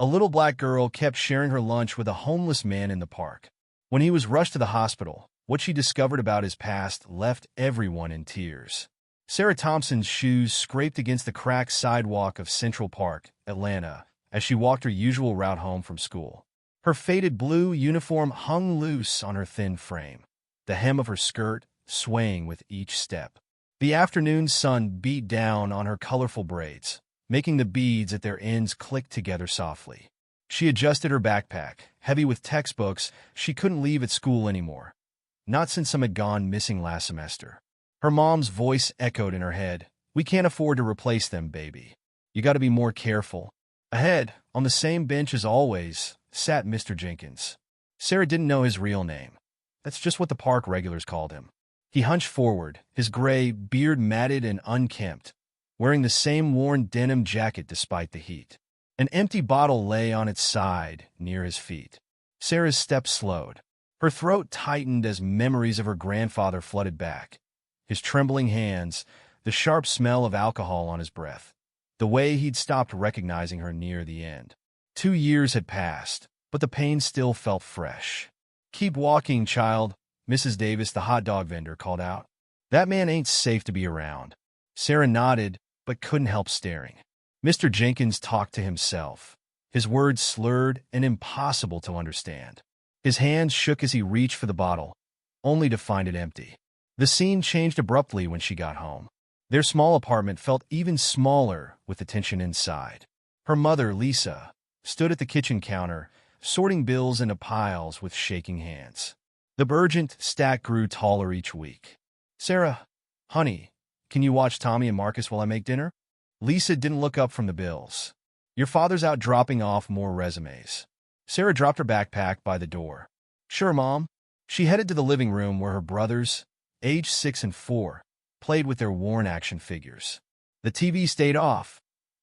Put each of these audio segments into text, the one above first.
A little black girl kept sharing her lunch with a homeless man in the park. When he was rushed to the hospital, what she discovered about his past left everyone in tears. Sarah Thompson's shoes scraped against the cracked sidewalk of Central Park, Atlanta, as she walked her usual route home from school. Her faded blue uniform hung loose on her thin frame, the hem of her skirt swaying with each step. The afternoon sun beat down on her colorful braids, making the beads at their ends click together softly. She adjusted her backpack, heavy with textbooks she couldn't leave at school anymore. Not since some had gone missing last semester. Her mom's voice echoed in her head. "We can't afford to replace them, baby. You gotta be more careful." Ahead, on the same bench as always, sat Mr. Jenkins. Sarah didn't know his real name. That's just what the park regulars called him. He hunched forward, his gray beard matted and unkempt, wearing the same worn denim jacket despite the heat. An empty bottle lay on its side, near his feet. Sarah's steps slowed. Her throat tightened as memories of her grandfather flooded back. His trembling hands, the sharp smell of alcohol on his breath, the way he'd stopped recognizing her near the end. 2 years had passed, but the pain still felt fresh. "Keep walking, child," Mrs. Davis, the hot dog vendor, called out. "That man ain't safe to be around." Sarah nodded, but couldn't help staring. Mr. Jenkins talked to himself, his words slurred and impossible to understand. His hands shook as he reached for the bottle, only to find it empty. The scene changed abruptly when she got home. Their small apartment felt even smaller with the tension inside. Her mother, Lisa, stood at the kitchen counter, sorting bills into piles with shaking hands. The urgent stack grew taller each week. "Sarah, honey, can you watch Tommy and Marcus while I make dinner?" Lisa didn't look up from the bills. "Your father's out dropping off more resumes." Sarah dropped her backpack by the door. "Sure, Mom." She headed to the living room where her brothers, aged 6 and 4, played with their worn action figures. The TV stayed off,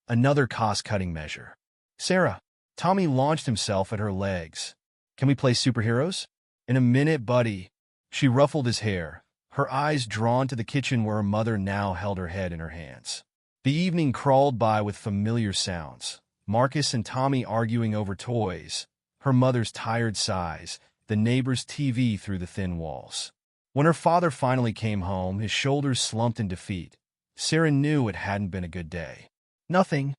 another cost-cutting measure. "Sarah," Tommy launched himself at her legs. "Can we play superheroes?" "In a minute, buddy." She ruffled his hair, her eyes drawn to the kitchen where her mother now held her head in her hands. The evening crawled by with familiar sounds. Marcus and Tommy arguing over toys, her mother's tired sighs, the neighbor's TV through the thin walls. When her father finally came home, his shoulders slumped in defeat. Sarah knew it hadn't been a good day. "Nothing."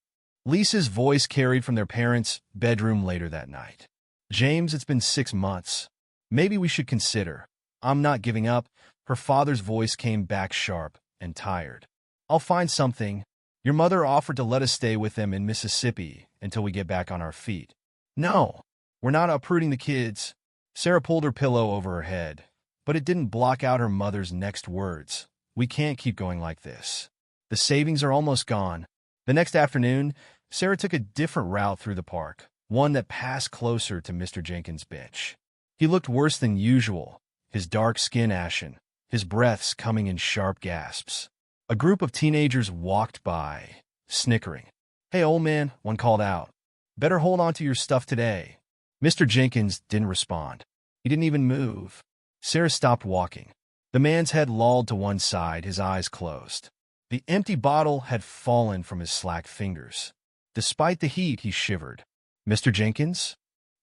Lisa's voice carried from their parents' bedroom later that night. "James, it's been 6 months. Maybe we should consider." "I'm not giving up." Her father's voice came back sharp and tired. "I'll find something. Your mother offered to let us stay with them in Mississippi until we get back on our feet." "No, we're not uprooting the kids." Sarah pulled her pillow over her head, but it didn't block out her mother's next words. "We can't keep going like this. The savings are almost gone." The next afternoon, Sarah took a different route through the park, one that passed closer to Mr. Jenkins' bench. He looked worse than usual, his dark skin ashen, his breaths coming in sharp gasps. A group of teenagers walked by, snickering. "Hey, old man," one called out. "Better hold on to your stuff today." Mr. Jenkins didn't respond. He didn't even move. Sarah stopped walking. The man's head lolled to one side, his eyes closed. The empty bottle had fallen from his slack fingers. Despite the heat, he shivered. "Mr. Jenkins?"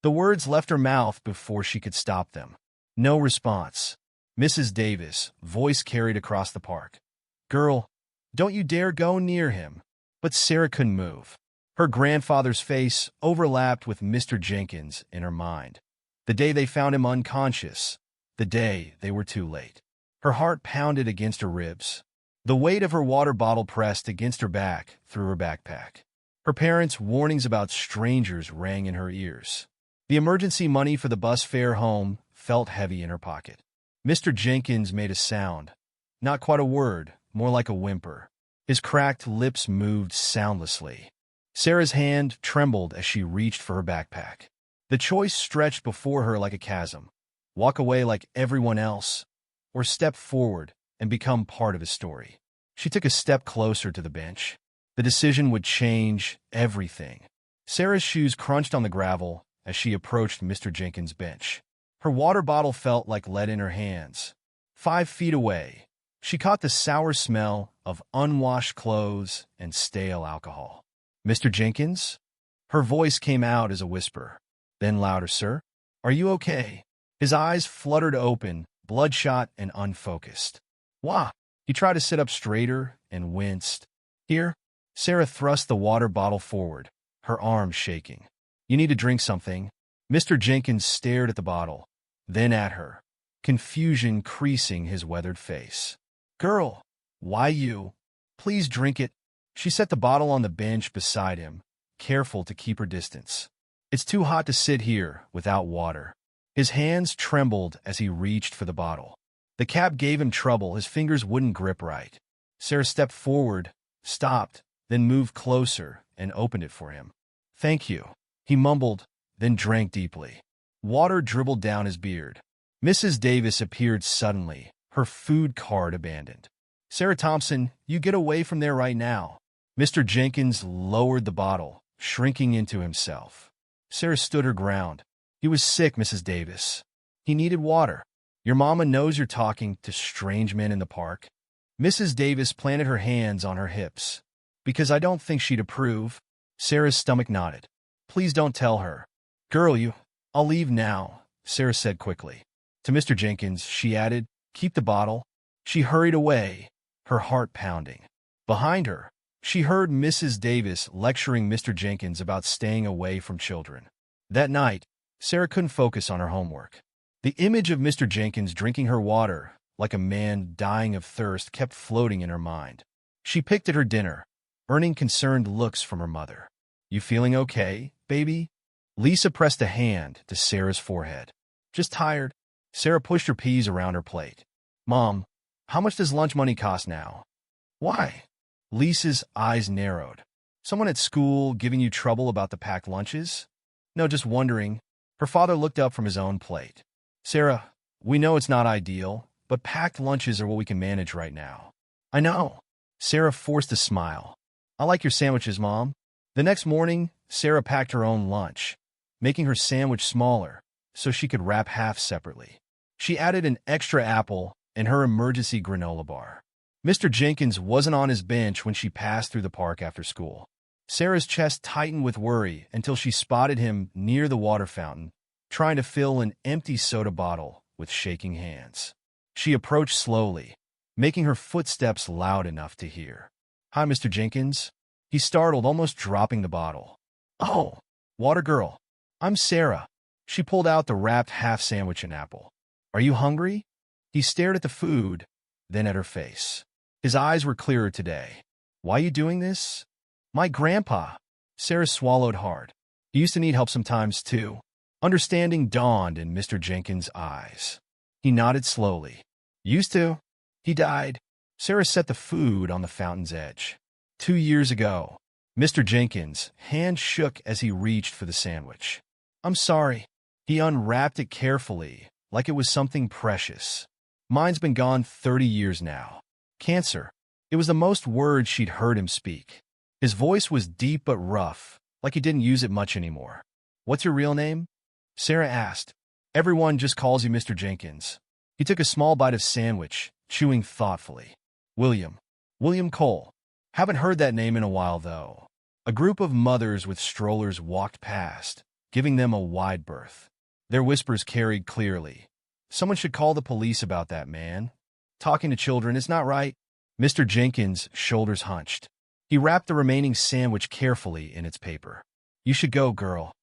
The words left her mouth before she could stop them. No response. Mrs. Davis, voice carried across the park. "Girl, don't you dare go near him." But Sarah couldn't move. Her grandfather's face overlapped with Mr. Jenkins in her mind. The day they found him unconscious, the day they were too late. Her heart pounded against her ribs. The weight of her water bottle pressed against her back through her backpack. Her parents' warnings about strangers rang in her ears. The emergency money for the bus fare home felt heavy in her pocket. Mr. Jenkins made a sound. Not quite a word, more like a whimper. His cracked lips moved soundlessly. Sarah's hand trembled as she reached for her backpack. The choice stretched before her like a chasm. Walk away like everyone else, or step forward and become part of his story. She took a step closer to the bench. The decision would change everything. Sarah's shoes crunched on the gravel as she approached Mr. Jenkins' bench. Her water bottle felt like lead in her hands. 5 feet away, she caught the sour smell of unwashed clothes and stale alcohol. "Mr. Jenkins?" Her voice came out as a whisper. Then louder, "Sir, are you okay?" His eyes fluttered open, bloodshot and unfocused. "Wah!" He tried to sit up straighter and winced. "Here." Sarah thrust the water bottle forward, her arms shaking. "You need to drink something." Mr. Jenkins stared at the bottle, then at her, confusion creasing his weathered face. "Girl, why you? Please drink it." She set the bottle on the bench beside him, careful to keep her distance. "It's too hot to sit here without water." His hands trembled as he reached for the bottle. The cap gave him trouble, his fingers wouldn't grip right. Sarah stepped forward, stopped, then moved closer and opened it for him. "Thank you," he mumbled, then drank deeply. Water dribbled down his beard. Mrs. Davis appeared suddenly, her food cart abandoned. "Sarah Thompson, you get away from there right now." Mr. Jenkins lowered the bottle, shrinking into himself. Sarah stood her ground. "He was sick, Mrs. Davis. He needed water. Your mama knows you're talking to strange men in the park." Mrs. Davis planted her hands on her hips. "Because I don't think she'd approve." Sarah's stomach nodded. "Please don't tell her." "Girl, I'll leave now," Sarah said quickly. To Mr. Jenkins, she added, "Keep the bottle." She hurried away, her heart pounding. Behind her, she heard Mrs. Davis lecturing Mr. Jenkins about staying away from children. That night, Sarah couldn't focus on her homework. The image of Mr. Jenkins drinking her water, like a man dying of thirst, kept floating in her mind. She picked at her dinner, earning concerned looks from her mother. "You feeling okay, baby?" Lisa pressed a hand to Sarah's forehead. "Just tired." Sarah pushed her peas around her plate. "Mom, how much does lunch money cost now?" "Why?" Lisa's eyes narrowed. "Someone at school giving you trouble about the packed lunches?" "No, just wondering." Her father looked up from his own plate. "Sarah, we know it's not ideal, but packed lunches are what we can manage right now." "I know." Sarah forced a smile. "I like your sandwiches, Mom." The next morning, Sarah packed her own lunch, making her sandwich smaller so she could wrap half separately. She added an extra apple and her emergency granola bar. Mr. Jenkins wasn't on his bench when she passed through the park after school. Sarah's chest tightened with worry until she spotted him near the water fountain, trying to fill an empty soda bottle with shaking hands. She approached slowly, making her footsteps loud enough to hear. "Hi, Mr. Jenkins." He startled, almost dropping the bottle. "Oh, water girl. I'm Sarah." She pulled out the wrapped half sandwich and apple. "Are you hungry?" He stared at the food, then at her face. His eyes were clearer today. "Why you doing this?" "My grandpa." Sarah swallowed hard. "He used to need help sometimes, too." Understanding dawned in Mr. Jenkins' eyes. He nodded slowly. "Used to. He died." Sarah set the food on the fountain's edge. 2 years ago. Mr. Jenkins' hand shook as he reached for the sandwich. "I'm sorry." He unwrapped it carefully, like it was something precious. "Mine's been gone 30 years now. Cancer." It was the most words she'd heard him speak. His voice was deep but rough, like he didn't use it much anymore. "What's your real name?" Sarah asked. "Everyone just calls you Mr. Jenkins." He took a small bite of sandwich, chewing thoughtfully. "William. William Cole. Haven't heard that name in a while, though." A group of mothers with strollers walked past, giving them a wide berth. Their whispers carried clearly. "Someone should call the police about that man. Talking to children is not right." Mr. Jenkins' shoulders hunched. He wrapped the remaining sandwich carefully in its paper. "You should go, girl.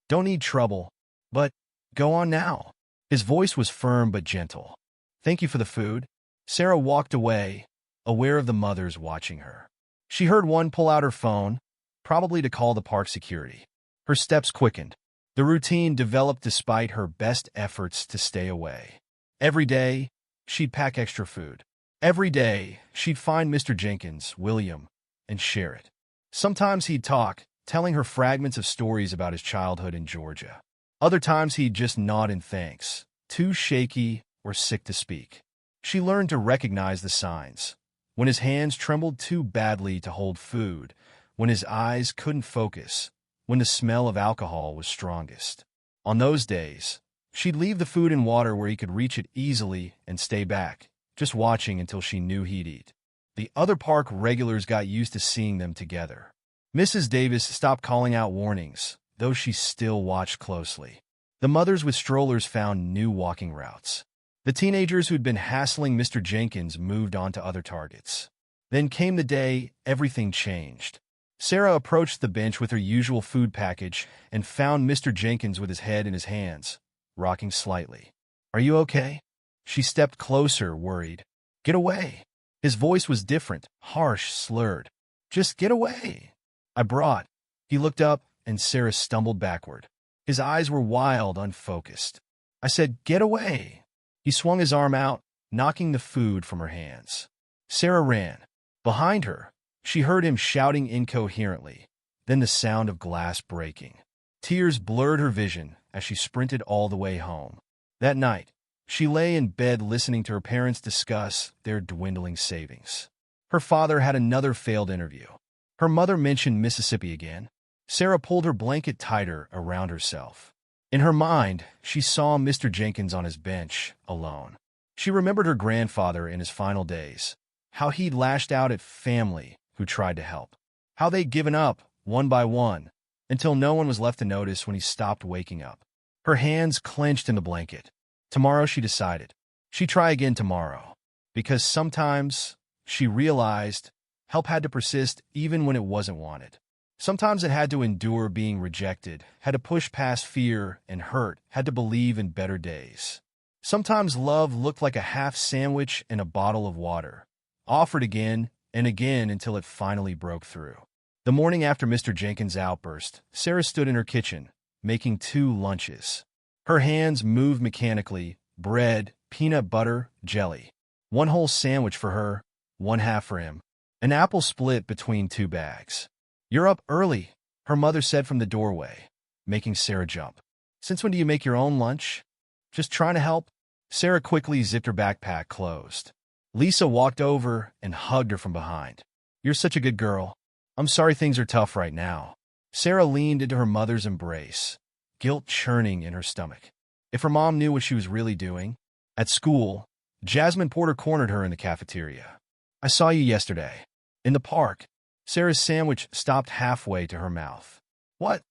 Don't need trouble. But go on now." His voice was firm but gentle. "Thank you for the food." Sarah walked away, aware of the mothers watching her. She heard one pull out her phone, probably to call the park security. Her steps quickened. The routine developed despite her best efforts to stay away. Every day, she'd pack extra food. Every day, she'd find Mr. Jenkins, William, and share it. Sometimes he'd talk, telling her fragments of stories about his childhood in Georgia. Other times he'd just nod in thanks, too shaky or sick to speak. She learned to recognize the signs. When his hands trembled too badly to hold food, when his eyes couldn't focus, when the smell of alcohol was strongest. On those days, she'd leave the food and water where he could reach it easily and stay back, just watching until she knew he'd eat. The other park regulars got used to seeing them together. Mrs. Davis stopped calling out warnings, though she still watched closely. The mothers with strollers found new walking routes. The teenagers who'd been hassling Mr. Jenkins moved on to other targets. Then came the day everything changed. Sarah approached the bench with her usual food package and found Mr. Jenkins with his head in his hands, rocking slightly. "Are you okay?" She stepped closer, worried. "Get away." His voice was different, harsh, slurred. "Just get away." "I brought." He looked up, and Sarah stumbled backward. His eyes were wild, unfocused. "I said, get away." He swung his arm out, knocking the food from her hands. Sarah ran. Behind her, she heard him shouting incoherently, then the sound of glass breaking. Tears blurred her vision as she sprinted all the way home. That night, she lay in bed listening to her parents discuss their dwindling savings. Her father had another failed interview. Her mother mentioned Mississippi again. Sarah pulled her blanket tighter around herself. In her mind, she saw Mr. Jenkins on his bench, alone. She remembered her grandfather in his final days, how he'd lashed out at family who tried to help, how they'd given up, one by one, until no one was left to notice when he stopped waking up. Her hands clenched in the blanket. Tomorrow, she decided. She'd try again tomorrow. Because sometimes, she realized, help had to persist even when it wasn't wanted. Sometimes it had to endure being rejected, had to push past fear and hurt, had to believe in better days. Sometimes love looked like a half sandwich and a bottle of water, offered again and again until it finally broke through. The morning after Mr. Jenkins' outburst, Sarah stood in her kitchen, making 2 lunches. Her hands moved mechanically, bread, peanut butter, jelly. 1 whole sandwich for her, 1 half for him. An apple split between 2 bags. "You're up early," her mother said from the doorway, making Sarah jump. "Since when do you make your own lunch?" "Just trying to help." Sarah quickly zipped her backpack closed. Lisa walked over and hugged her from behind. "You're such a good girl. I'm sorry things are tough right now." Sarah leaned into her mother's embrace, guilt churning in her stomach. If her mom knew what she was really doing. At school, Jasmine Porter cornered her in the cafeteria. "I saw you yesterday. In the park." Sarah's sandwich stopped halfway to her mouth. "What?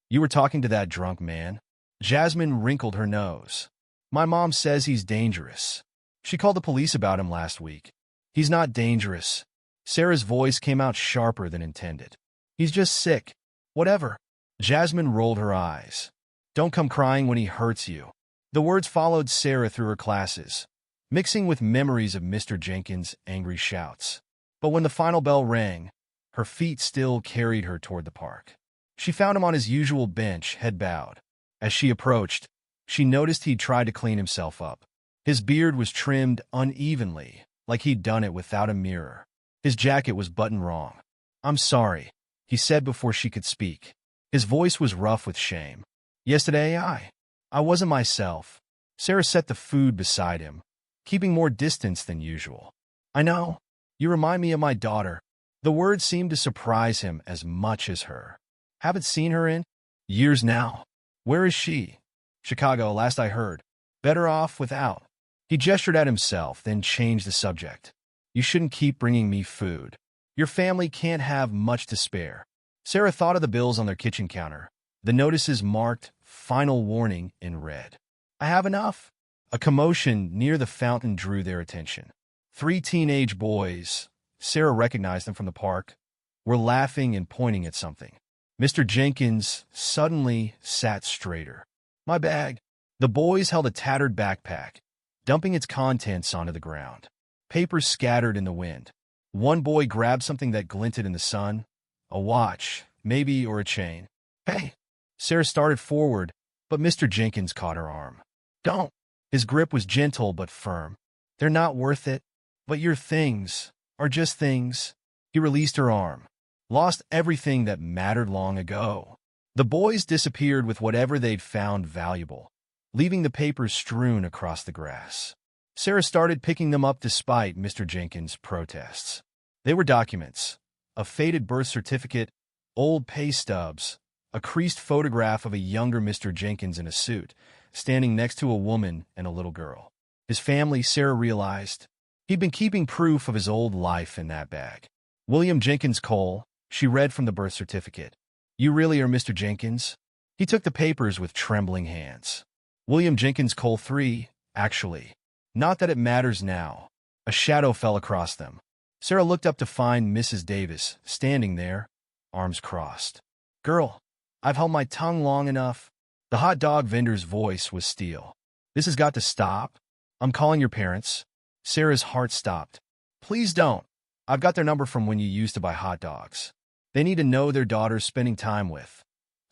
You were talking to that drunk man?" Jasmine wrinkled her nose. "My mom says he's dangerous. She called the police about him last week." "He's not dangerous." Sarah's voice came out sharper than intended. "He's just sick." "Whatever." Jasmine rolled her eyes. "Don't come crying when he hurts you." The words followed Sarah through her classes, mixing with memories of Mr. Jenkins' angry shouts. But when the final bell rang, her feet still carried her toward the park. She found him on his usual bench, head bowed. As she approached, she noticed he'd tried to clean himself up. His beard was trimmed unevenly, like he'd done it without a mirror. His jacket was buttoned wrong. "I'm sorry," he said before she could speak. His voice was rough with shame. "Yesterday, I wasn't myself." Sarah set the food beside him, keeping more distance than usual. "I know. You remind me of my daughter." The words seemed to surprise him as much as her. "Haven't seen her in years now." "Where is she?" "Chicago, last I heard. Better off without." He gestured at himself, then changed the subject. "You shouldn't keep bringing me food. Your family can't have much to spare." Sarah thought of the bills on their kitchen counter, the notices marked "Final Warning" in red. "I have enough." A commotion near the fountain drew their attention. 3 teenage boys, Sarah recognized them from the park, were laughing and pointing at something. Mr. Jenkins suddenly sat straighter. "My bag." The boys held a tattered backpack, dumping its contents onto the ground. Papers scattered in the wind. One boy grabbed something that glinted in the sun, a watch, maybe, or a chain. "Hey!" Sarah started forward, but Mr. Jenkins caught her arm. "Don't." His grip was gentle but firm. "They're not worth it. But your things are just things." He released her arm. "Lost everything that mattered long ago." The boys disappeared with whatever they'd found valuable, leaving the papers strewn across the grass. Sarah started picking them up despite Mr. Jenkins' protests. They were documents: a faded birth certificate, old pay stubs, a creased photograph of a younger Mr. Jenkins in a suit, standing next to a woman and a little girl. His family, Sarah realized. He'd been keeping proof of his old life in that bag. William Jenkins Cole, She read from the birth certificate. You really are Mr. Jenkins? He took the papers with trembling hands. William Jenkins Cole III, actually. Not that it matters now. A shadow fell across them. Sarah looked up to find Mrs. Davis standing there, arms crossed. Girl, I've held my tongue long enough. The hot dog vendor's voice was steel. This has got to stop. I'm calling your parents. Sarah's heart stopped. Please don't. I've got their number from when you used to buy hot dogs. They need to know their daughter's spending time with.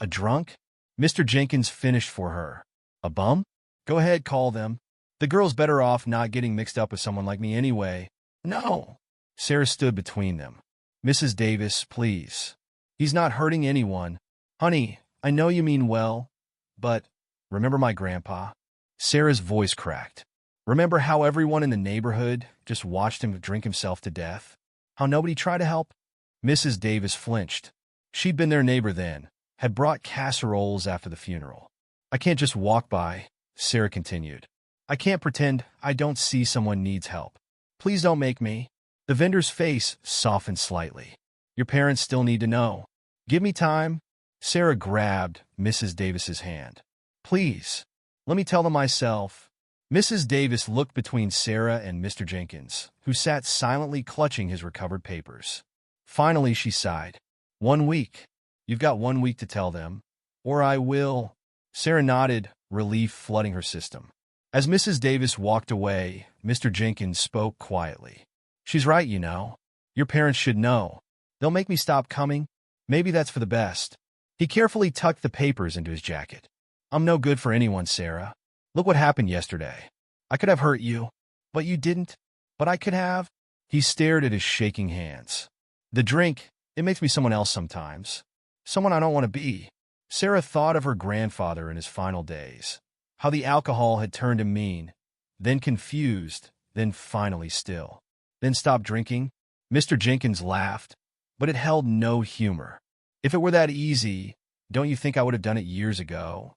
A drunk? Mr. Jenkins finished for her. A bum? Go ahead, call them. The girl's better off not getting mixed up with someone like me anyway. No. Sarah stood between them. Mrs. Davis, please. He's not hurting anyone. Honey, I know you mean well, but remember my grandpa? Sarah's voice cracked. Remember how everyone in the neighborhood just watched him drink himself to death? How nobody tried to help? Mrs. Davis flinched. She'd been their neighbor then, had brought casseroles after the funeral. I can't just walk by, Sarah continued. I can't pretend I don't see someone needs help. Please don't make me. The vendor's face softened slightly. Your parents still need to know. Give me time. Sarah grabbed Mrs. Davis's hand. Please, let me tell them myself. Mrs. Davis looked between Sarah and Mr. Jenkins, who sat silently clutching his recovered papers. Finally, she sighed. 1 week. You've got 1 week to tell them, or I will. Sarah nodded, relief flooding her system. As Mrs. Davis walked away, Mr. Jenkins spoke quietly. She's right, you know. Your parents should know. They'll make me stop coming. Maybe that's for the best. He carefully tucked the papers into his jacket. I'm no good for anyone, Sarah. Look what happened yesterday. I could have hurt you, but you didn't. But I could have. He stared at his shaking hands. The drink, it makes me someone else sometimes. Someone I don't want to be. Sarah thought of her grandfather in his final days. How the alcohol had turned him mean, then confused, then finally still. Then stopped drinking. Mr. Jenkins laughed, but it held no humor. If it were that easy, don't you think I would have done it years ago?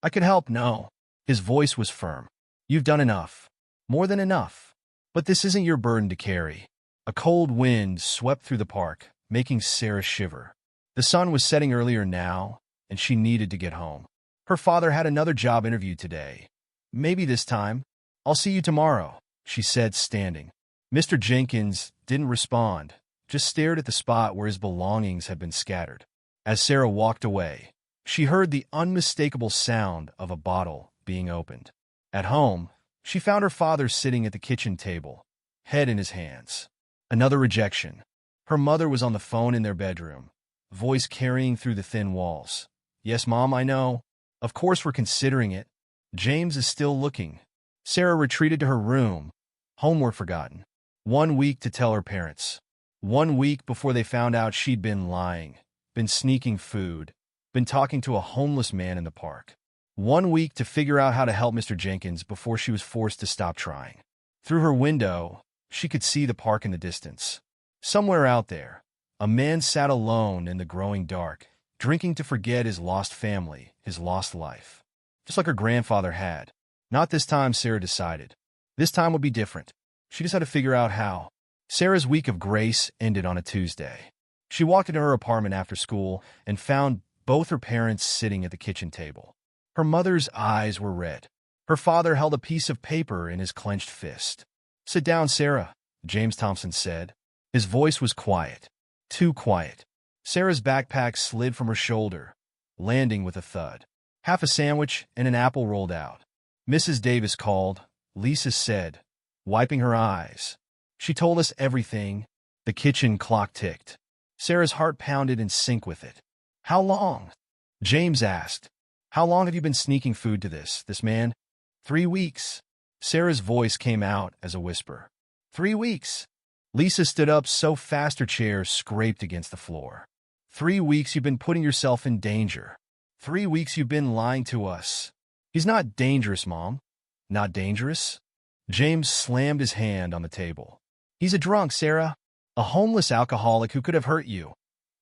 I could help, no. His voice was firm. You've done enough. More than enough. But this isn't your burden to carry. A cold wind swept through the park, making Sarah shiver. The sun was setting earlier now, and she needed to get home. Her father had another job interview today. Maybe this time. I'll see you tomorrow, she said, standing. Mr. Jenkins didn't respond, just stared at the spot where his belongings had been scattered. As Sarah walked away, she heard the unmistakable sound of a bottle being opened. At home, she found her father sitting at the kitchen table, head in his hands. Another rejection. Her mother was on the phone in their bedroom, voice carrying through the thin walls. Yes, Mom, I know. Of course we're considering it. James is still looking. Sarah retreated to her room. Homework forgotten. 1 week to tell her parents. 1 week before they found out she'd been lying, been sneaking food, been talking to a homeless man in the park. 1 week to figure out how to help Mr. Jenkins before she was forced to stop trying. Through her window, she could see the park in the distance. Somewhere out there, a man sat alone in the growing dark, drinking to forget his lost family, his lost life. Just like her grandfather had. Not this time, Sarah decided. This time would be different. She just had to figure out how. Sarah's week of grace ended on a Tuesday. She walked into her apartment after school and found both her parents sitting at the kitchen table. Her mother's eyes were red. Her father held a piece of paper in his clenched fist. Sit down, Sarah, James Thompson said. His voice was quiet. Too quiet. Sarah's backpack slid from her shoulder, landing with a thud. Half a sandwich and an apple rolled out. Mrs. Davis called, Lisa said, wiping her eyes. She told us everything. The kitchen clock ticked. Sarah's heart pounded in sync with it. How long? James asked. How long have you been sneaking food to this man? 3 weeks. Sarah's voice came out as a whisper. 3 weeks. Lisa stood up so fast her chair scraped against the floor. 3 weeks you've been putting yourself in danger. 3 weeks you've been lying to us. He's not dangerous, Mom. Not dangerous? James slammed his hand on the table. He's a drunk, Sarah. A homeless alcoholic who could have hurt you.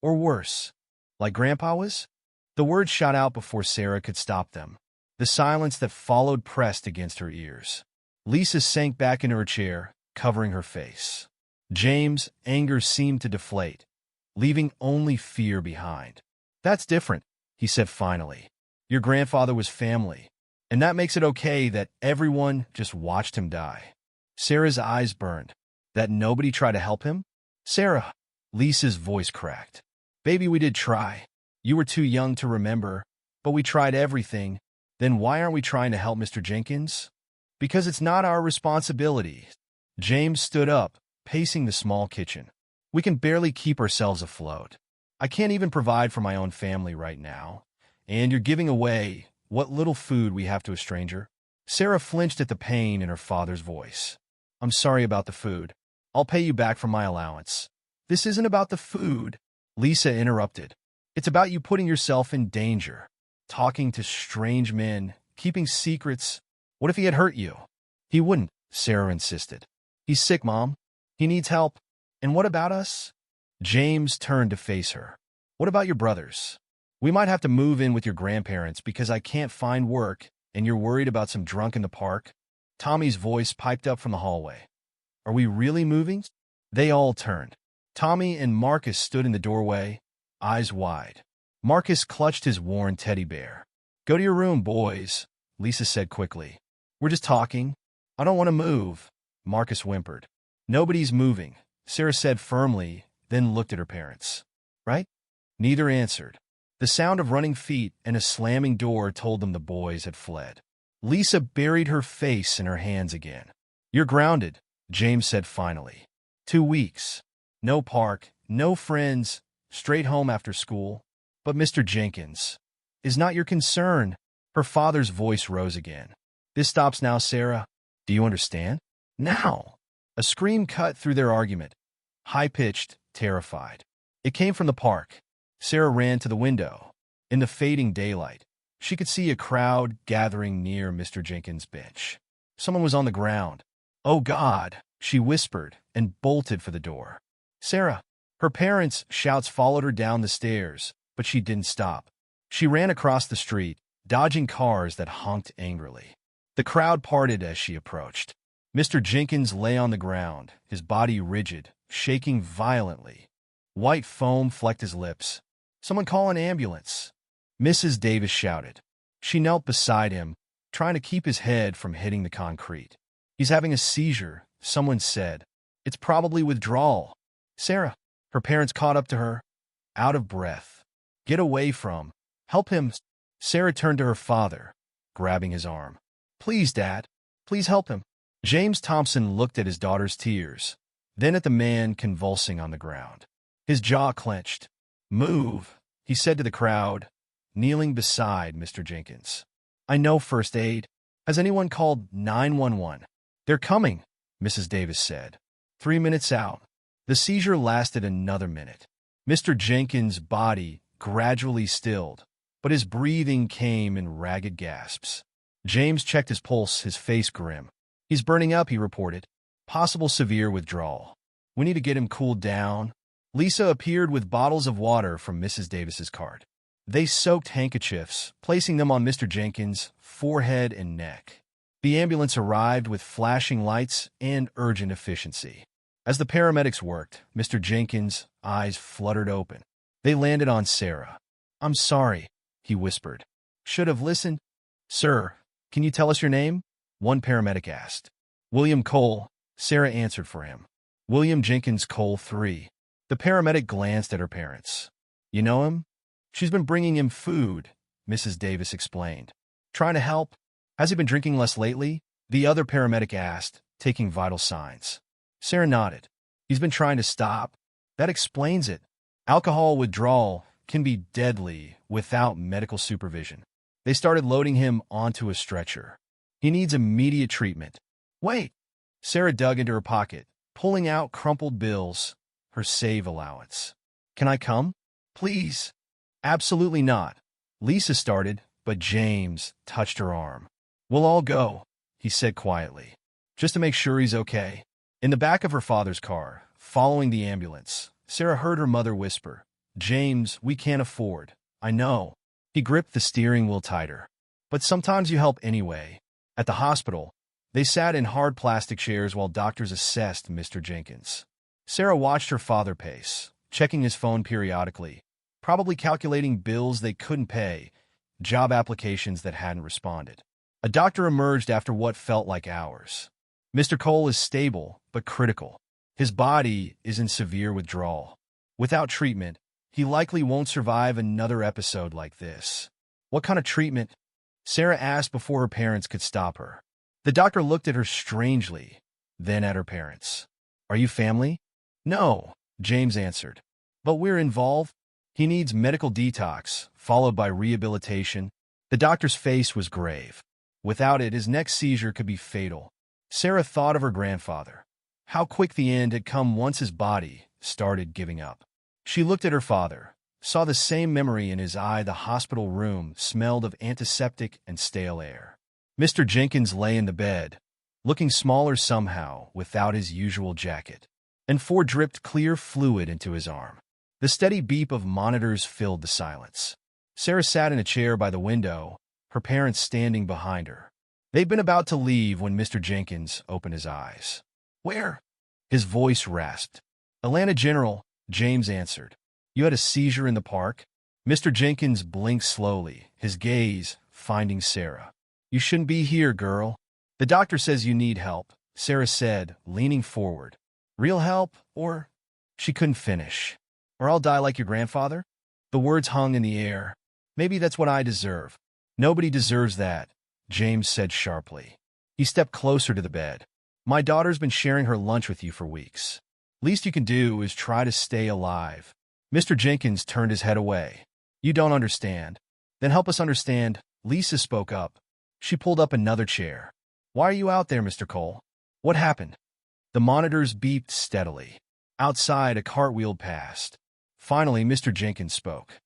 Or worse. Like Grandpa was? The words shot out before Sarah could stop them. The silence that followed pressed against her ears. Lisa sank back into her chair, covering her face. James' anger seemed to deflate. leaving only fear behind. That's different, he said finally. Your grandfather was family, and that makes it okay that everyone just watched him die. Sarah's eyes burned. That nobody tried to help him? Sarah, Lisa's voice cracked. Baby, we did try. You were too young to remember, but we tried everything. Then why aren't we trying to help Mr. Jenkins? Because it's not our responsibility. James stood up, pacing the small kitchen. We can barely keep ourselves afloat. I can't even provide for my own family right now. And you're giving away what little food we have to a stranger. Sarah flinched at the pain in her father's voice. I'm sorry about the food. I'll pay you back from my allowance. This isn't about the food, Lisa interrupted. It's about you putting yourself in danger, talking to strange men, keeping secrets. What if he had hurt you? He wouldn't, Sarah insisted. He's sick, Mom. He needs help. And what about us? James turned to face her. What about your brothers? We might have to move in with your grandparents because I can't find work and you're worried about some drunk in the park. Tommy's voice piped up from the hallway. Are we really moving? They all turned. Tommy and Marcus stood in the doorway, eyes wide. Marcus clutched his worn teddy bear. Go to your room, boys, Lisa said quickly. We're just talking. I don't want to move, Marcus whimpered. Nobody's moving, Sarah said firmly, then looked at her parents. Right? Neither answered. The sound of running feet and a slamming door told them the boys had fled. Lisa buried her face in her hands again. You're grounded, James said finally. 2 weeks. No park, no friends, straight home after school. But Mr. Jenkins is not your concern. Her father's voice rose again. This stops now, Sarah. Do you understand? Now! A scream cut through their argument, high-pitched, terrified. It came from the park. Sarah ran to the window. In the fading daylight, she could see a crowd gathering near Mr. Jenkins' bench. Someone was on the ground. Oh, God, she whispered and bolted for the door. Sarah. Her parents' shouts followed her down the stairs, but she didn't stop. She ran across the street, dodging cars that honked angrily. The crowd parted as she approached. Mr. Jenkins lay on the ground, his body rigid, shaking violently. White foam flecked his lips. Someone call an ambulance. Mrs. Davis shouted. She knelt beside him, trying to keep his head from hitting the concrete. He's having a seizure, someone said. It's probably withdrawal. Sarah. Her parents caught up to her, out of breath. Get away from. Help him. Sarah turned to her father, grabbing his arm. Please, Dad. Please help him. James Thompson looked at his daughter's tears, then at the man convulsing on the ground. His jaw clenched. Move, he said to the crowd, kneeling beside Mr. Jenkins. I know first aid. Has anyone called 911? They're coming, Mrs. Davis said. 3 minutes out. The seizure lasted another minute. Mr. Jenkins' body gradually stilled, but his breathing came in ragged gasps. James checked his pulse, his face grim. He's burning up, he reported. Possible severe withdrawal. We need to get him cooled down. Lisa appeared with bottles of water from Mrs. Davis's cart. They soaked handkerchiefs, placing them on Mr. Jenkins' forehead and neck. The ambulance arrived with flashing lights and urgent efficiency. As the paramedics worked, Mr. Jenkins' eyes fluttered open. They landed on Sarah. I'm sorry, he whispered. Should have listened. Sir, can you tell us your name? One paramedic asked. William Cole, Sarah answered for him. William Jenkins Cole III. The paramedic glanced at her parents. You know him? She's been bringing him food, Mrs. Davis explained. Trying to help? Has he been drinking less lately? The other paramedic asked, taking vital signs. Sarah nodded. He's been trying to stop. That explains it. Alcohol withdrawal can be deadly without medical supervision. They started loading him onto a stretcher. He needs immediate treatment. Wait. Sarah dug into her pocket, pulling out crumpled bills, her save allowance. Can I come? Please. Absolutely not. Lisa started, but James touched her arm. We'll all go, he said quietly, just to make sure he's okay. In the back of her father's car, following the ambulance, Sarah heard her mother whisper, James, we can't afford. I know. He gripped the steering wheel tighter. But sometimes you help anyway. At the hospital, they sat in hard plastic chairs while doctors assessed Mr. Jenkins. Sarah watched her father pace, checking his phone periodically, probably calculating bills they couldn't pay, job applications that hadn't responded. A doctor emerged after what felt like hours. Mr. Cole is stable, but critical. His body is in severe withdrawal. Without treatment, he likely won't survive another episode like this. What kind of treatment? Sarah asked before her parents could stop her. The doctor looked at her strangely, then at her parents. Are you family? No, James answered. But we're involved. He needs medical detox, followed by rehabilitation. The doctor's face was grave. Without it, his next seizure could be fatal. Sarah thought of her grandfather. How quick the end had come once his body started giving up. She looked at her father, saw the same memory in his eye. The hospital room smelled of antiseptic and stale air. Mr. Jenkins lay in the bed, looking smaller somehow without his usual jacket, and dripped clear fluid into his arm. The steady beep of monitors filled the silence. Sarah sat in a chair by the window, her parents standing behind her. They'd been about to leave when Mr. Jenkins opened his eyes. Where? His voice rasped. Atlanta General, James answered. You had a seizure in the park? Mr. Jenkins blinked slowly, his gaze finding Sarah. You shouldn't be here, girl. The doctor says you need help, Sarah said, leaning forward. Real help, or? She couldn't finish. Or I'll die like your grandfather? The words hung in the air. Maybe that's what I deserve. Nobody deserves that, James said sharply. He stepped closer to the bed. My daughter's been sharing her lunch with you for weeks. Least you can do is try to stay alive. Mr. Jenkins turned his head away. You don't understand. Then help us understand, Lisa spoke up. She pulled up another chair. Why are you out there, Mr. Cole? What happened? The monitors beeped steadily. Outside, a cart wheeled past. Finally, Mr. Jenkins spoke.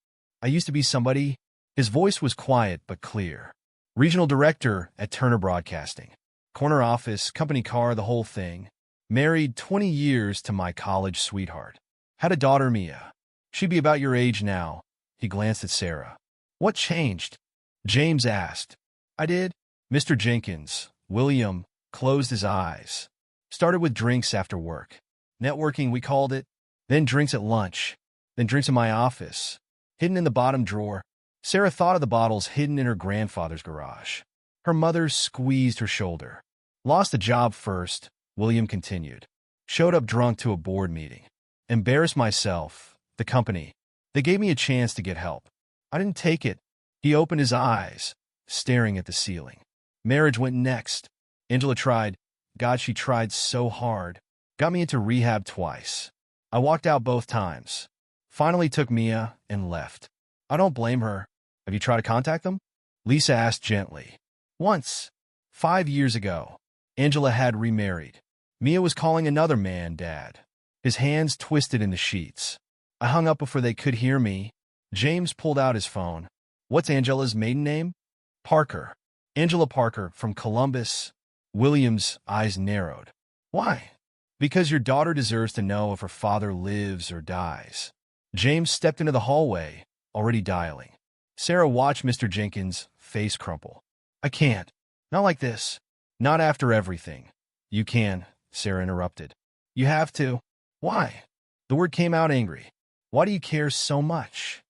I used to be somebody. His voice was quiet but clear. Regional director at Turner Broadcasting. Corner office, company car, the whole thing. Married 20 years to my college sweetheart. Had a daughter, Mia. She'd be about your age now. He glanced at Sarah. What changed? James asked. I did. Mr. Jenkins, William, closed his eyes. Started with drinks after work. Networking, we called it. Then drinks at lunch. Then drinks in my office. Hidden in the bottom drawer. Sarah thought of the bottles hidden in her grandfather's garage. Her mother squeezed her shoulder. Lost a job first, William continued. Showed up drunk to a board meeting. Embarrassed myself, the company. They gave me a chance to get help. I didn't take it. He opened his eyes, staring at the ceiling. Marriage went next. Angela tried. God, she tried so hard. Got me into rehab twice. I walked out both times. Finally took Mia and left. I don't blame her. Have you tried to contact them? Lisa asked gently. Once. 5 years ago. Angela had remarried. Mia was calling another man Dad. His hands twisted in the sheets. I hung up before they could hear me. James pulled out his phone. What's Angela's maiden name? Parker. Angela Parker from Columbus. William's eyes narrowed. Why? Because your daughter deserves to know if her father lives or dies. James stepped into the hallway, already dialing. Sarah watched Mr. Jenkins' face crumple. I can't. Not like this. Not after everything. You can, Sarah interrupted. You have to. Why? The word came out angry. Why do you care so much?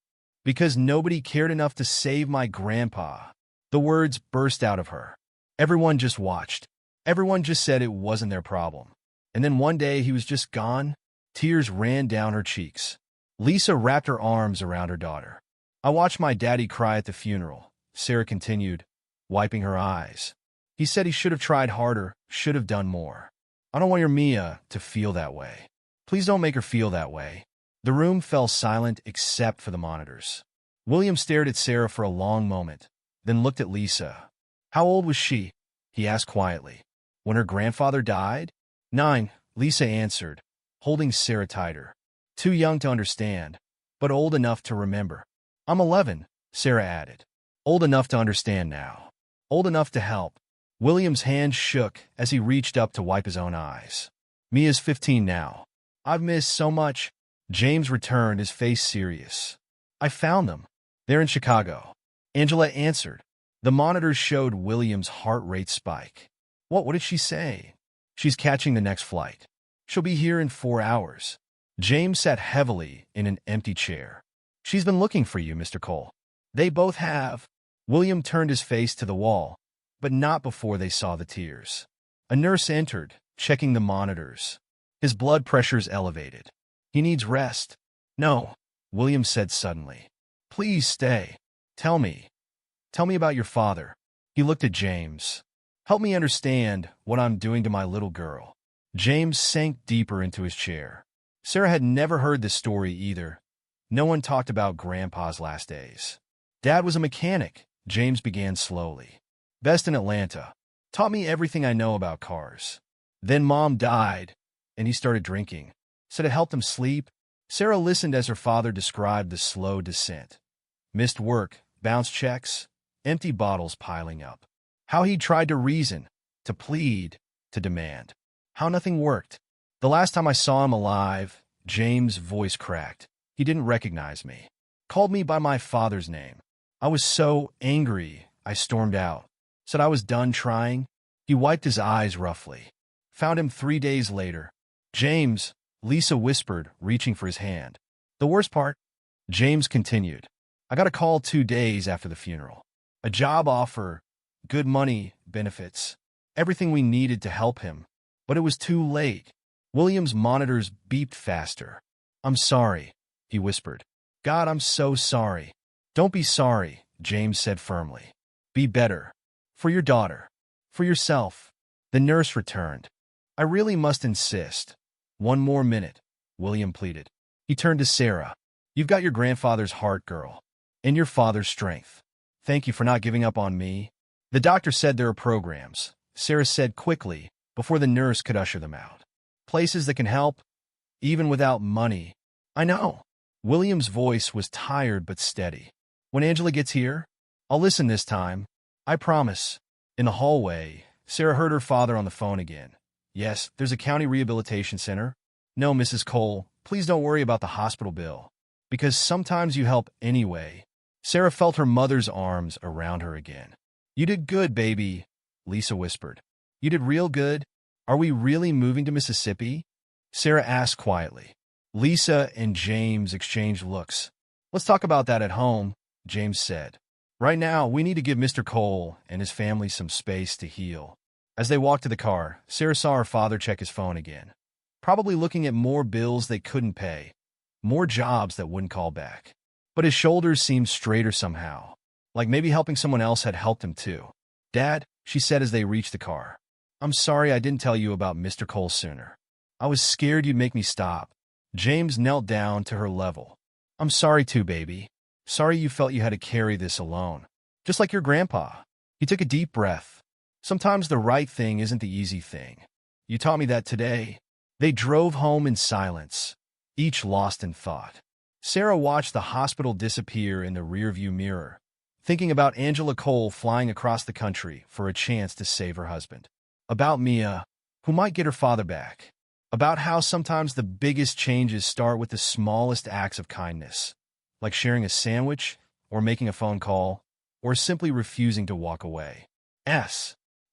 Because nobody cared enough to save my grandpa. The words burst out of her. Everyone just watched. Everyone just said it wasn't their problem. And then one day he was just gone. Tears ran down her cheeks. Lisa wrapped her arms around her daughter. I watched my daddy cry at the funeral, Sarah continued, wiping her eyes. He said he should have tried harder, should have done more. I don't want your Mia to feel that way. Please don't make her feel that way. The room fell silent except for the monitors. William stared at Sarah for a long moment, then looked at Lisa. How old was she? He asked quietly. When her grandfather died? 9, Lisa answered, holding Sarah tighter. Too young to understand, but old enough to remember. I'm 11, Sarah added. Old enough to understand now. Old enough to help. William's hand shook as he reached up to wipe his own eyes. Mia's 15 now. I've missed so much. James returned, his face serious. I found them. They're in Chicago. Angela answered. The monitors showed William's heart rate spike. What did she say? She's catching the next flight. She'll be here in 4 hours. James sat heavily in an empty chair. "She's been looking for you, Mr. Cole." "They both have." William turned his face to the wall, but not before they saw the tears. A nurse entered, checking the monitors. His blood pressure's elevated. "He needs rest." "No," William said suddenly. "Please stay. Tell me. Tell me about your father." He looked at James. "Help me understand what I'm doing to my little girl." James sank deeper into his chair. Sarah had never heard this story either. No one talked about Grandpa's last days. "Dad was a mechanic," James began slowly. "Best in Atlanta. Taught me everything I know about cars. Then Mom died, and he started drinking. Said it helped him sleep." Sarah listened as her father described the slow descent. Missed work, bounced checks, empty bottles piling up. How he tried to reason, to plead, to demand. How nothing worked. "The last time I saw him alive," James' voice cracked. "He didn't recognize me. Called me by my father's name. I was so angry, I stormed out. Said I was done trying." He wiped his eyes roughly. "Found him 3 days later." "James," Lisa whispered, reaching for his hand. "The worst part," James continued, "I got a call 2 days after the funeral. A job offer, good money, benefits, everything we needed to help him. But it was too late." William's monitors beeped faster. "I'm sorry," he whispered. "God, I'm so sorry." "Don't be sorry," James said firmly. "Be better. For your daughter. For yourself." The nurse returned. "I really must insist. 1 more minute," William pleaded. He turned to Sarah. "You've got your grandfather's heart, girl. And your father's strength. Thank you for not giving up on me." "The doctor said there are programs," Sarah said quickly, before the nurse could usher them out. "Places that can help, even without money." "I know." William's voice was tired but steady. "When Angela gets here, I'll listen this time. I promise." In the hallway, Sarah heard her father on the phone again. "Yes, there's a county rehabilitation center." "No, Mrs. Cole, please don't worry about the hospital bill. Because sometimes you help anyway." Sarah felt her mother's arms around her again. "You did good, baby," Lisa whispered. "You did real good. Are we really moving to Mississippi?" Sarah asked quietly. Lisa and James exchanged looks. "Let's talk about that at home," James said. "Right now, we need to give Mr. Cole and his family some space to heal." As they walked to the car, Sarah saw her father check his phone again. Probably looking at more bills they couldn't pay, more jobs that wouldn't call back. But his shoulders seemed straighter somehow, like maybe helping someone else had helped him too. "Dad," she said as they reached the car, "I'm sorry I didn't tell you about Mr. Cole sooner. I was scared you'd make me stop." James knelt down to her level. "I'm sorry too, baby. Sorry you felt you had to carry this alone. Just like your grandpa." He took a deep breath. "Sometimes the right thing isn't the easy thing. You taught me that today." They drove home in silence, each lost in thought. Sarah watched the hospital disappear in the rearview mirror, thinking about Angela Cole flying across the country for a chance to save her husband. About Mia, who might get her father back. About how sometimes the biggest changes start with the smallest acts of kindness, like sharing a sandwich, or making a phone call, or simply refusing to walk away.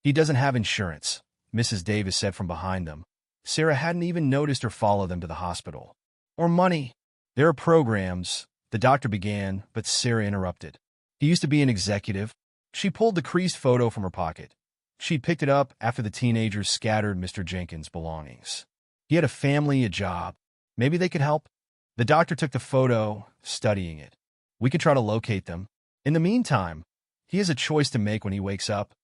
He doesn't have insurance," Mrs. Davis said from behind them. Sarah hadn't even noticed her follow them to the hospital. "Or money." "There are programs," the doctor began, but Sarah interrupted. "He used to be an executive." She pulled the creased photo from her pocket. She'd picked it up after the teenagers scattered Mr. Jenkins' belongings. "He had a family, a job. Maybe they could help." The doctor took the photo, studying it. "We could try to locate them. In the meantime, he has a choice to make when he wakes up.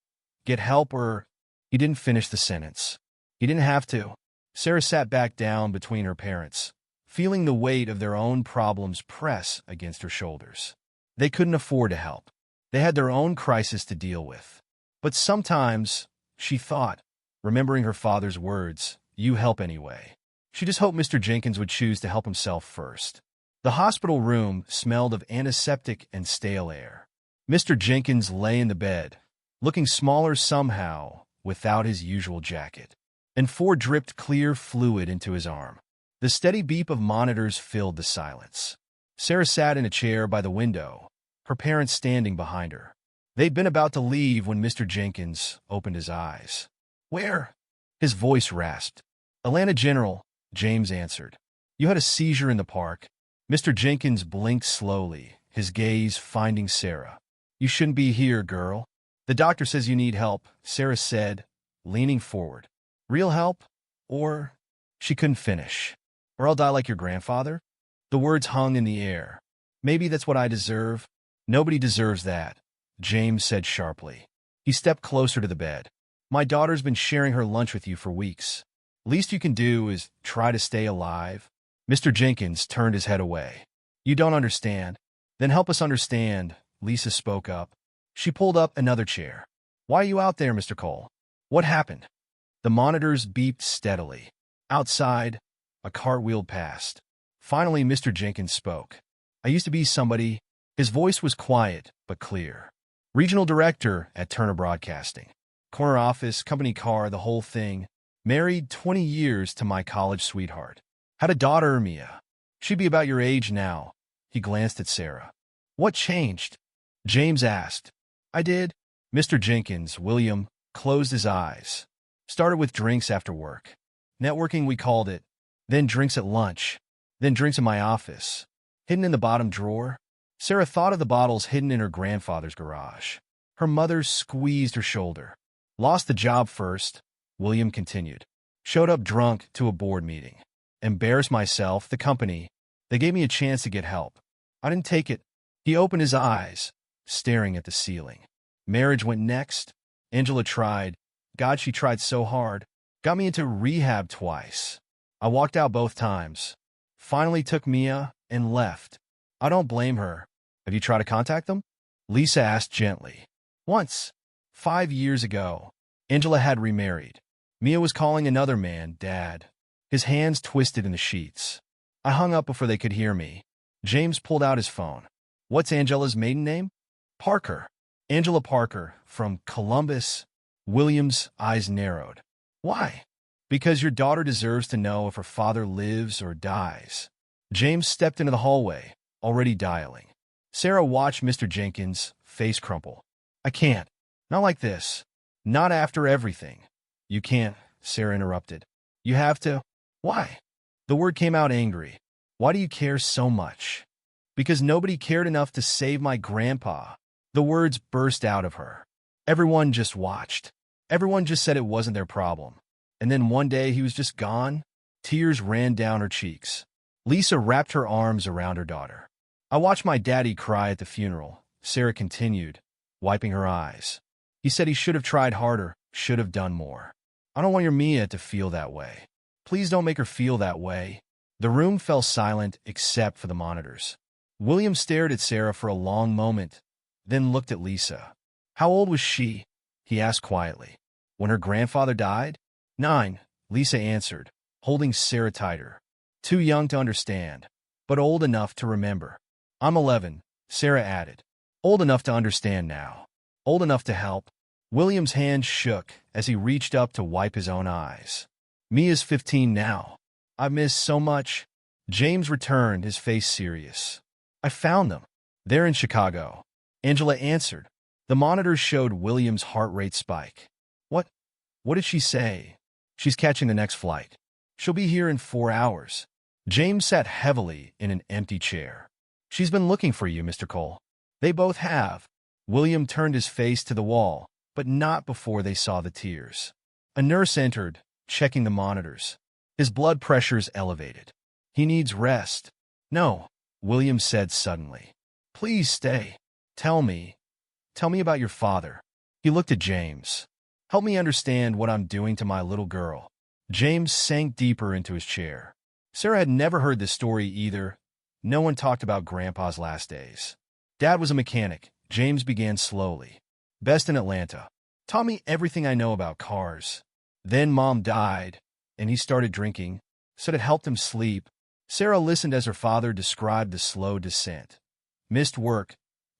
Get help or—" He didn't finish the sentence. He didn't have to. Sarah sat back down between her parents, feeling the weight of their own problems press against her shoulders. They couldn't afford to help. They had their own crisis to deal with. But sometimes, she thought, remembering her father's words, "You help anyway." She just hoped Mr. Jenkins would choose to help himself first. The hospital room smelled of antiseptic and stale air. Mr. Jenkins lay in the bed, looking smaller somehow without his usual jacket, and Ford dripped clear fluid into his arm. The steady beep of monitors filled the silence. Sarah sat in a chair by the window, her parents standing behind her. They'd been about to leave when Mr. Jenkins opened his eyes. "Where?" His voice rasped. "Atlanta General," James answered. You had a seizure in the park. Mr. Jenkins blinked slowly, his gaze finding Sarah. You shouldn't be here, girl. The doctor says you need help, Sarah said, leaning forward. Real help? Or... She couldn't finish. Or I'll die like your grandfather? The words hung in the air. Maybe that's what I deserve. Nobody deserves that, James said sharply. He stepped closer to the bed. My daughter's been sharing her lunch with you for weeks. Least you can do is try to stay alive. Mr. Jenkins turned his head away. You don't understand. Then help us understand, Lisa spoke up. She pulled up another chair. Why are you out there, Mr. Cole? What happened? The monitors beeped steadily. Outside, a cart wheeled past. Finally, Mr. Jenkins spoke. I used to be somebody. His voice was quiet, but clear. Regional director at Turner Broadcasting. Corner office, company car, the whole thing. Married 20 years to my college sweetheart. Had a daughter, Mia. She'd be about your age now. He glanced at Sarah. What changed? James asked. I did. Mr. Jenkins, William, closed his eyes. Started with drinks after work. Networking, we called it. Then drinks at lunch. Then drinks in my office. Hidden in the bottom drawer. Sarah thought of the bottles hidden in her grandfather's garage. Her mother squeezed her shoulder. Lost the job first, William continued. Showed up drunk to a board meeting. Embarrassed myself, the company. They gave me a chance to get help. I didn't take it. He opened his eyes, staring at the ceiling. Marriage went next. Angela tried. God, she tried so hard. Got me into rehab twice. I walked out both times. Finally took Mia and left. I don't blame her. Have you tried to contact them? Lisa asked gently. Once. 5 years ago. Angela had remarried. Mia was calling another man Dad. His hands twisted in the sheets. I hung up before they could hear me. James pulled out his phone. What's Angela's maiden name? Parker. Angela Parker, from Columbus. William's eyes narrowed. Why? Because your daughter deserves to know if her father lives or dies. James stepped into the hallway, already dialing. Sarah watched Mr. Jenkins' face crumple. I can't. Not like this. Not after everything. You can't, Sarah interrupted. You have to. Why? The word came out angry. Why do you care so much? Because nobody cared enough to save my grandpa. The words burst out of her. Everyone just watched. Everyone just said it wasn't their problem. And then one day he was just gone. Tears ran down her cheeks. Lisa wrapped her arms around her daughter. I watched my daddy cry at the funeral, Sarah continued, wiping her eyes. He said he should have tried harder, should have done more. I don't want your Mia to feel that way. Please don't make her feel that way. The room fell silent except for the monitors. William stared at Sarah for a long moment, then looked at Lisa. How old was she? He asked quietly. When her grandfather died? 9, Lisa answered, holding Sarah tighter. Too young to understand, but old enough to remember. I'm 11, Sarah added. Old enough to understand now. Old enough to help. William's hand shook as he reached up to wipe his own eyes. Mia's 15 now. I've missed so much. James returned, his face serious. I found them. They're in Chicago. Angela answered. The monitors showed William's heart rate spike. What? What did she say? She's catching the next flight. She'll be here in 4 hours. James sat heavily in an empty chair. She's been looking for you, Mr. Cole. They both have. William turned his face to the wall, but not before they saw the tears. A nurse entered, checking the monitors. His blood pressure's elevated. He needs rest. No, William said suddenly. Please stay. Tell me about your father. He looked at James. Help me understand what I'm doing to my little girl. James sank deeper into his chair. Sarah had never heard this story either. No one talked about Grandpa's last days. Dad was a mechanic, James began slowly. Best in Atlanta. Taught me everything I know about cars. Then Mom died, and he started drinking, said it helped him sleep. Sarah listened as her father described the slow descent. Missed work,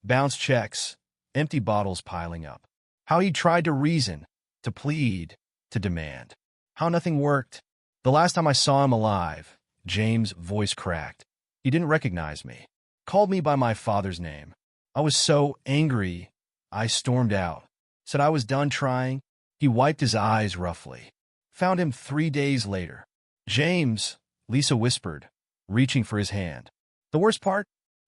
bounced checks, empty bottles piling up. How he tried to reason, to plead, to demand. How nothing worked. The last time I saw him alive, James' voice cracked. He didn't recognize me. Called me by my father's name. I was so angry, I stormed out. Said I was done trying. He wiped his eyes roughly. Found him 3 days later. James, Lisa whispered. reaching for his hand. The worst part?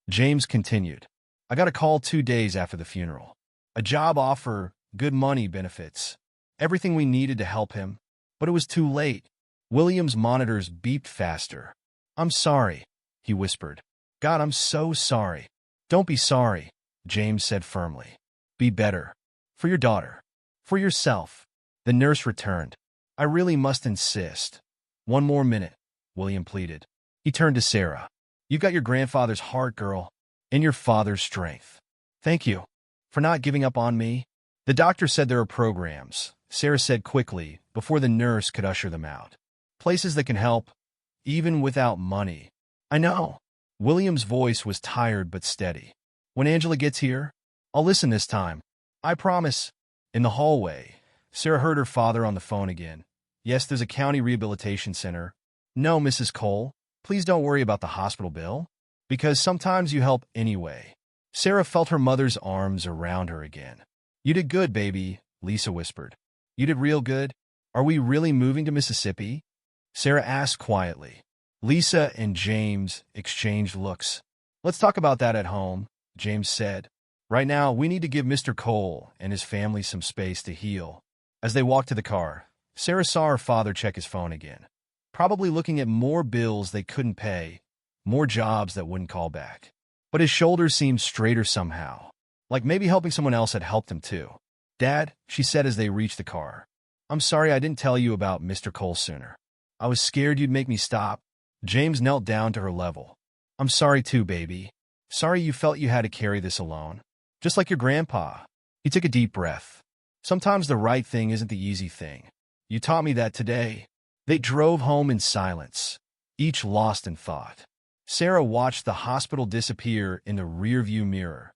James continued. I got a call 2 days after the funeral. A job offer, good money, benefits. Everything we needed to help him. But it was too late. William's monitors beeped faster. I'm sorry, he whispered. God, I'm so sorry. Don't be sorry, James said firmly. Be better. For your daughter. For yourself. The nurse returned. I really must insist. One more minute, William pleaded. He turned to Sarah. You've got your grandfather's heart, girl, and your father's strength. Thank you for not giving up on me. The doctor said there are programs, Sarah said quickly before the nurse could usher them out. Places that can help, even without money. I know. William's voice was tired but steady. When Angela gets here, I'll listen this time. I promise. In the hallway, Sarah heard her father on the phone again. Yes, there's a county rehabilitation center. No, Mrs. Cole, please don't worry about the hospital bill, because sometimes you help anyway. Sarah felt her mother's arms around her again. You did good, baby, Lisa whispered. You did real good. Are we really moving to Mississippi? Sarah asked quietly. Lisa and James exchanged looks. Let's talk about that at home, James said. Right now, we need to give Mr. Cole and his family some space to heal. As they walked to the car, Sarah saw her father check his phone again, probably looking at more bills they couldn't pay, more jobs that wouldn't call back. But his shoulders seemed straighter somehow, like maybe helping someone else had helped him too. Dad, she said as they reached the car, I'm sorry I didn't tell you about Mr. Cole sooner. I was scared you'd make me stop. James knelt down to her level. I'm sorry too, baby. Sorry you felt you had to carry this alone. Just like your grandpa. He took a deep breath. Sometimes the right thing isn't the easy thing. You taught me that today. They drove home in silence, each lost in thought. Sarah watched the hospital disappear in the rearview mirror,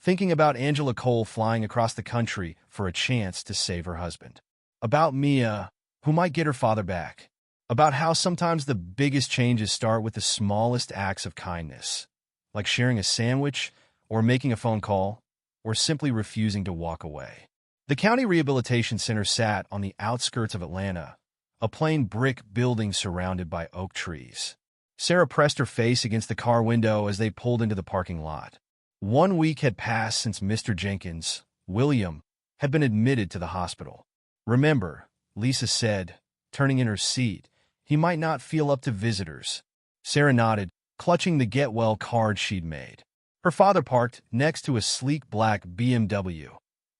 thinking about Angela Cole flying across the country for a chance to save her husband. About Mia, who might get her father back. About how sometimes the biggest changes start with the smallest acts of kindness, like sharing a sandwich, or making a phone call, or simply refusing to walk away. The County Rehabilitation Center sat on the outskirts of Atlanta, a plain brick building surrounded by oak trees. Sarah pressed her face against the car window as they pulled into the parking lot. 1 week had passed since Mr. Jenkins, William, had been admitted to the hospital. Remember, Lisa said, turning in her seat, he might not feel up to visitors. Sarah nodded, clutching the get-well card she'd made. Her father parked next to a sleek black BMW,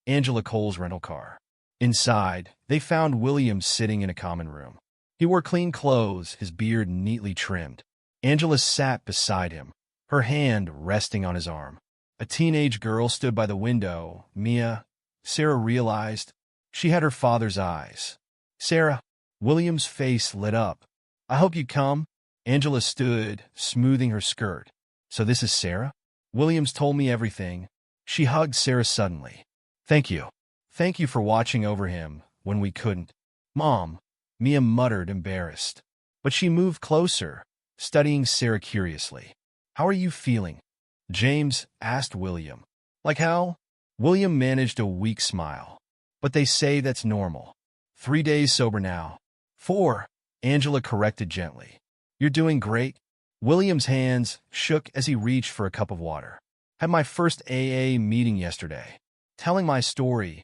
Angela Cole's rental car. Inside, they found William sitting in a common room. He wore clean clothes, his beard neatly trimmed. Angela sat beside him, her hand resting on his arm. A teenage girl stood by the window, Mia. Sarah realized she had her father's eyes. Sarah, William's face lit up. I hope you come. Angela stood, smoothing her skirt. So this is Sarah? Williams told me everything. She hugged Sarah suddenly. Thank you. Thank you for watching over him when we couldn't. Mom, Mia muttered, embarrassed. But she moved closer, studying Sarah curiously. How are you feeling? James asked William. Like how? William managed a weak smile. But they say that's normal. 3 days sober now. 4, Angela corrected gently. You're doing great. William's hands shook as he reached for a cup of water. Had my first AA meeting yesterday. Telling my story.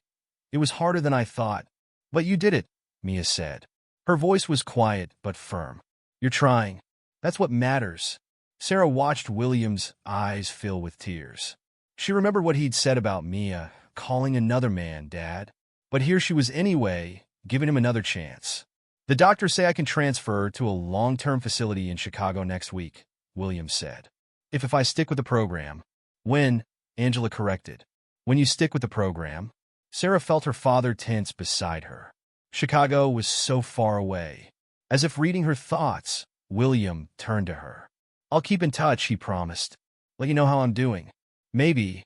It was harder than I thought. But you did it, Mia said. Her voice was quiet but firm. You're trying. That's what matters. Sarah watched William's eyes fill with tears. She remembered what he'd said about Mia, calling another man Dad. But here she was anyway, giving him another chance. The doctors say I can transfer to a long-term facility in Chicago next week, Williams said. If I stick with the program. When, Angela corrected. When you stick with the program. Sarah felt her father tense beside her. Chicago was so far away. As if reading her thoughts, William turned to her. I'll keep in touch, he promised. Let you know how I'm doing. Maybe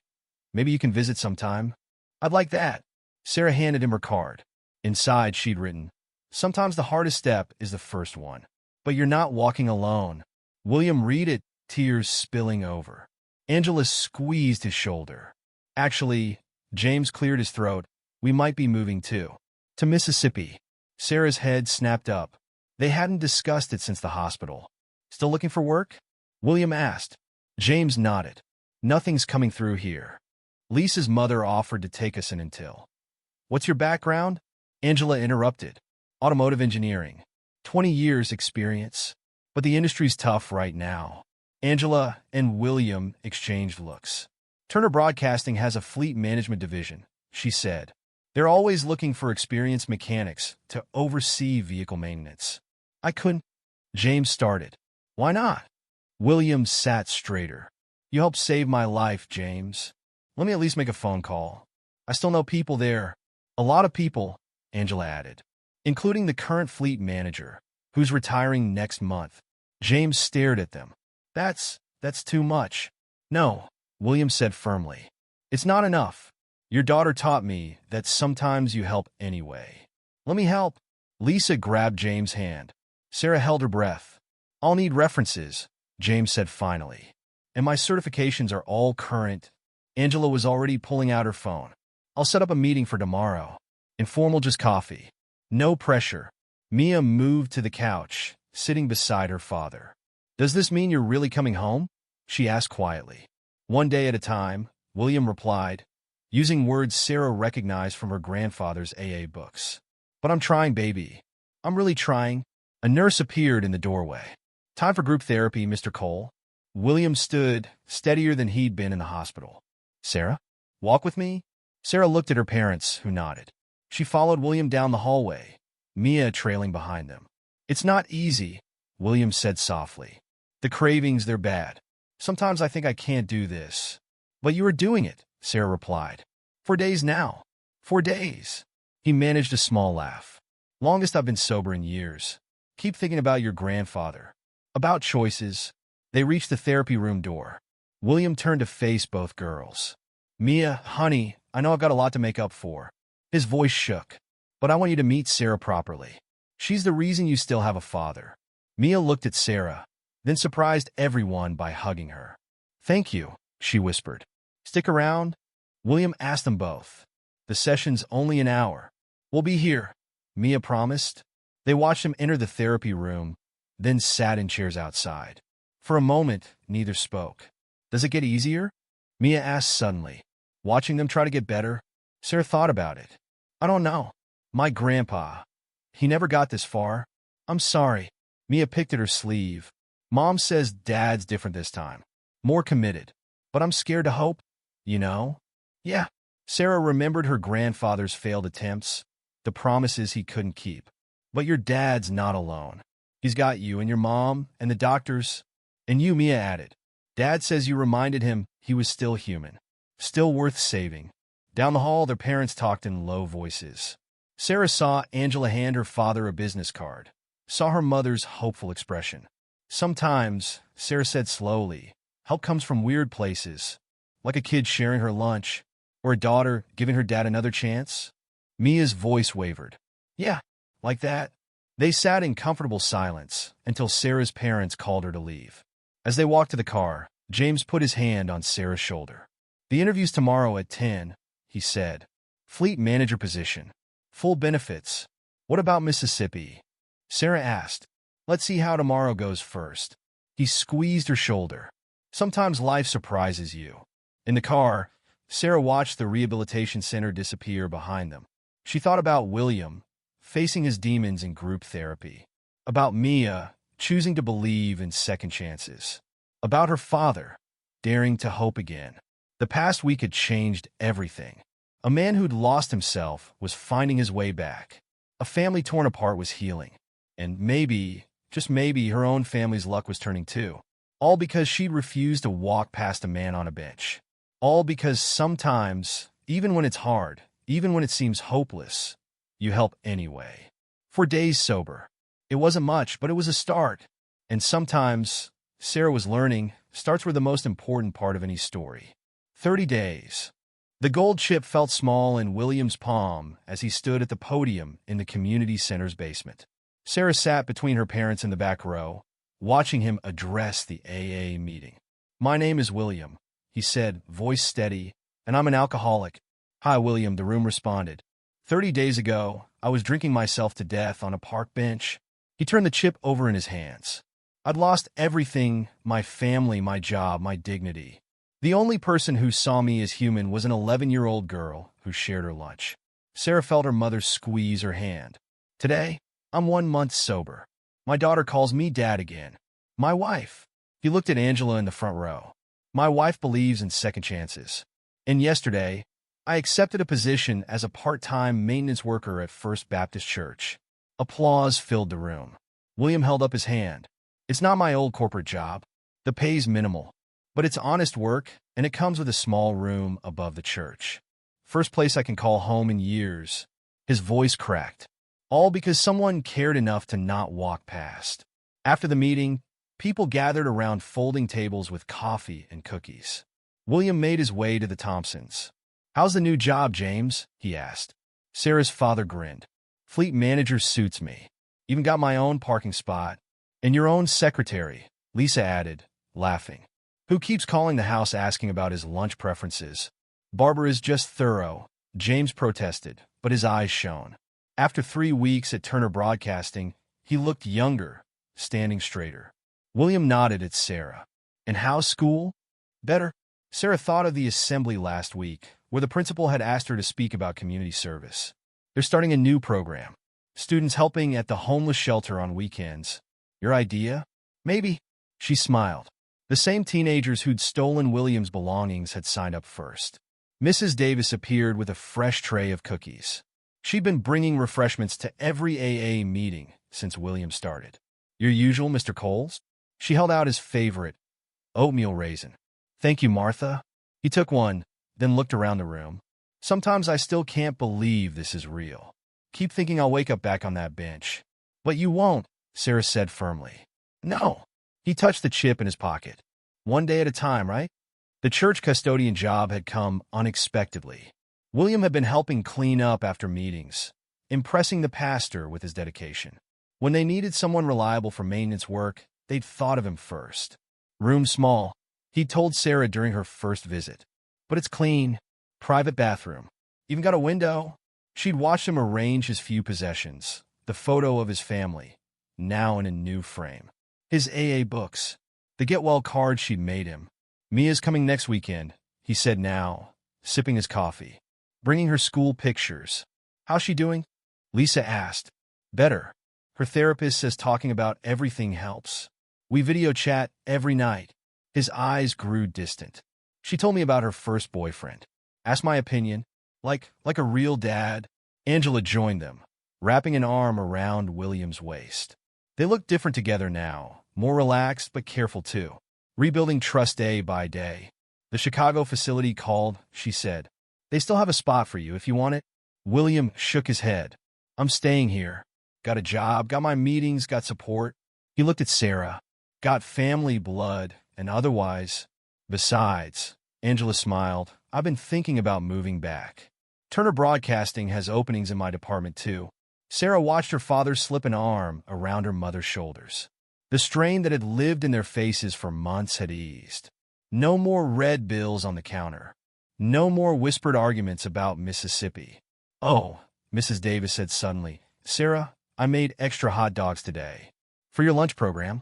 you can visit sometime. I'd like that. Sarah handed him her card. Inside, she'd written, sometimes the hardest step is the first one. But you're not walking alone. William read it, tears spilling over. Angela squeezed his shoulder. Actually, James cleared his throat. We might be moving too. To Mississippi. Sarah's head snapped up. They hadn't discussed it since the hospital. Still looking for work? William asked. James nodded. Nothing's coming through here. Lisa's mother offered to take us in until. What's your background? Angela interrupted. Automotive engineering. 20 years experience. But the industry's tough right now. Angela and William exchanged looks. Turner Broadcasting has a fleet management division, she said. They're always looking for experienced mechanics to oversee vehicle maintenance. I couldn't. James started. Why not? William sat straighter. You helped save my life, James. Let me at least make a phone call. I still know people there. A lot of people, Angela added, including the current fleet manager, who's retiring next month. James stared at them. That's too much. No, William said firmly. It's not enough. Your daughter taught me that sometimes you help anyway. Let me help. Lisa grabbed James' hand. Sarah held her breath. I'll need references, James said finally. And my certifications are all current. Angela was already pulling out her phone. I'll set up a meeting for tomorrow. Informal, just coffee. No pressure. Mia moved to the couch, sitting beside her father. Does this mean you're really coming home? She asked quietly. One day at a time, William replied, using words Sarah recognized from her grandfather's AA books. But I'm trying, baby. I'm really trying. A nurse appeared in the doorway. Time for group therapy, Mr. Cole. William stood, steadier than he'd been in the hospital. Sarah? Walk with me? Sarah looked at her parents, who nodded. She followed William down the hallway, Mia trailing behind them. It's not easy, William said softly. The cravings, they're bad. Sometimes I think I can't do this. But you are doing it, Sarah replied. 4 days now. 4 days. He managed a small laugh. Longest I've been sober in years. Keep thinking about your grandfather. About choices. They reached the therapy room door. William turned to face both girls. Mia, honey, I know I've got a lot to make up for. His voice shook. But I want you to meet Sarah properly. She's the reason you still have a father. Mia looked at Sarah, then surprised everyone by hugging her. Thank you, she whispered. Stick around? William asked them both. The session's only an hour. We'll be here, Mia promised. They watched him enter the therapy room, then sat in chairs outside. For a moment, neither spoke. Does it get easier? Mia asked suddenly. Watching them try to get better, Sarah thought about it. I don't know. My grandpa. He never got this far. I'm sorry. Mia picked at her sleeve. Mom says Dad's different this time. More committed. But I'm scared to hope. You know? Yeah. Sarah remembered her grandfather's failed attempts, the promises he couldn't keep. But your dad's not alone. He's got you and your mom and the doctors. And you, Mia added. Dad says you reminded him he was still human. Still worth saving. Down the hall, their parents talked in low voices. Sarah saw Angela hand her father a business card. Saw her mother's hopeful expression. Sometimes, Sarah said slowly, help comes from weird places, like a kid sharing her lunch, or a daughter giving her dad another chance. Mia's voice wavered. Yeah, like that. They sat in comfortable silence until Sarah's parents called her to leave. As they walked to the car, James put his hand on Sarah's shoulder. The interview's tomorrow at 10, he said. Fleet manager position. Full benefits. What about Mississippi? Sarah asked. Let's see how tomorrow goes first. He squeezed her shoulder. Sometimes life surprises you. In the car, Sarah watched the rehabilitation center disappear behind them. She thought about William, facing his demons in group therapy. About Mia, choosing to believe in second chances. About her father, daring to hope again. The past week had changed everything. A man who'd lost himself was finding his way back. A family torn apart was healing. And maybe, just maybe, her own family's luck was turning too. All because she'd refused to walk past a man on a bench. All because sometimes, even when it's hard, even when it seems hopeless, you help anyway. 4 days sober. It wasn't much, but it was a start. And sometimes, Sarah was learning, starts were the most important part of any story. 30 days. The gold chip felt small in William's palm as he stood at the podium in the community center's basement. Sarah sat between her parents in the back row, watching him address the AA meeting. My name is William, he said, voice steady, and I'm an alcoholic. Hi, William, the room responded. 30 days ago, I was drinking myself to death on a park bench. He turned the chip over in his hands. I'd lost everything, my family, my job, my dignity. The only person who saw me as human was an 11-year-old girl who shared her lunch. Sarah felt her mother squeeze her hand. Today, I'm 1 month sober. My daughter calls me dad again. My wife. He looked at Angela in the front row. My wife believes in second chances. And yesterday, I accepted a position as a part-time maintenance worker at First Baptist Church. Applause filled the room. William held up his hand. It's not my old corporate job. The pay's minimal. But it's honest work, and it comes with a small room above the church. First place I can call home in years. His voice cracked. All because someone cared enough to not walk past. After the meeting, people gathered around folding tables with coffee and cookies. William made his way to the Thompsons. "How's the new job, James?" he asked. Sarah's father grinned. "Fleet manager suits me. Even got my own parking spot. And your own secretary," Lisa added, laughing. "Who keeps calling the house asking about his lunch preferences?" "Barbara is just thorough," James protested, but his eyes shone. After 3 weeks at Turner Broadcasting, he looked younger, standing straighter. William nodded at Sarah. "And how's school?" "Better." Sarah thought of the assembly last week, where the principal had asked her to speak about community service. They're starting a new program. Students helping at the homeless shelter on weekends. Your idea? Maybe. She smiled. The same teenagers who'd stolen William's belongings had signed up first. Mrs. Davis appeared with a fresh tray of cookies. She'd been bringing refreshments to every AA meeting since William started. "Your usual, Mr. Coles?" She held out his favorite, oatmeal raisin. "Thank you, Martha." He took one, then looked around the room. "Sometimes I still can't believe this is real. Keep thinking I'll wake up back on that bench." "But you won't," Sarah said firmly. "No." He touched the chip in his pocket. "One day at a time, right?" The church custodian job had come unexpectedly. William had been helping clean up after meetings, impressing the pastor with his dedication. When they needed someone reliable for maintenance work, they'd thought of him first. "Room small," he told Sarah during her first visit. "But it's clean. Private bathroom. Even got a window." She'd watched him arrange his few possessions, the photo of his family, now in a new frame. His AA books, the get-well card she'd made him. "Mia's coming next weekend," he said now, sipping his coffee. "Bringing her school pictures." "How's she doing?" Lisa asked. "Better. Her therapist says talking about everything helps. We video chat every night." His eyes grew distant. "She told me about her first boyfriend. Asked my opinion, like a real dad." Angela joined them, wrapping an arm around William's waist. They looked different together now, more relaxed but careful too, rebuilding trust day by day. "The Chicago facility called," she said. "They still have a spot for you if you want it." William shook his head. "I'm staying here. Got a job, got my meetings, got support." He looked at Sarah. "Got family, blood, and otherwise." "Besides," Angela smiled, "I've been thinking about moving back. Turner Broadcasting has openings in my department too." Sarah watched her father slip an arm around her mother's shoulders. The strain that had lived in their faces for months had eased. No more red bills on the counter. No more whispered arguments about Mississippi. "Oh," Mrs. Davis said suddenly, "Sarah, I made extra hot dogs today. For your lunch program."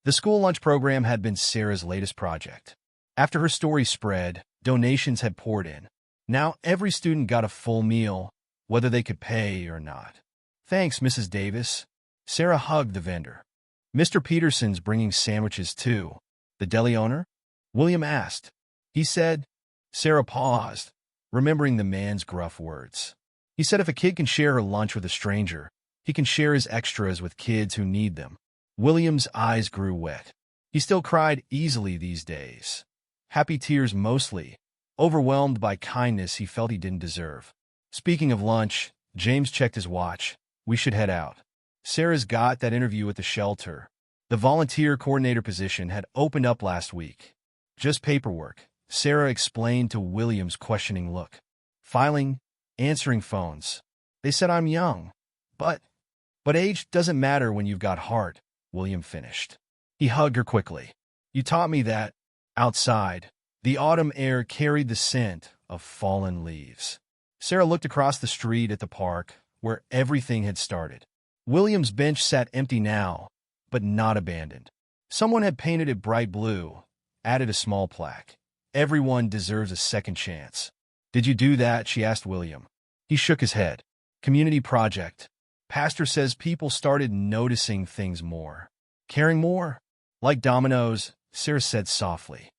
The school lunch program had been Sarah's latest project. After her story spread, donations had poured in. Now every student got a full meal, whether they could pay or not. "Thanks, Mrs. Davis." Sarah hugged the vendor. "Mr. Peterson's bringing sandwiches too." "The deli owner?" William asked. "He said." Sarah paused, remembering the man's gruff words. "He said if a kid can share her lunch with a stranger, he can share his extras with kids who need them." William's eyes grew wet. He still cried easily these days. Happy tears mostly, overwhelmed by kindness he felt he didn't deserve. Speaking of lunch, James checked his watch. "We should head out." Sarah's got that interview at the shelter. The volunteer coordinator position had opened up last week. "Just paperwork," Sarah explained to William's questioning look. "Filing, answering phones. They said I'm young. But age doesn't matter when you've got heart," William finished. He hugged her quickly. "You taught me that." Outside, the autumn air carried the scent of fallen leaves. Sarah looked across the street at the park, where everything had started. William's bench sat empty now, but not abandoned. Someone had painted it bright blue, added a small plaque. Everyone deserves a second chance. Did you do that? She asked William. He shook his head. Community project. Pastor says people started noticing things more. Caring more? Like dominoes, Sarah said softly.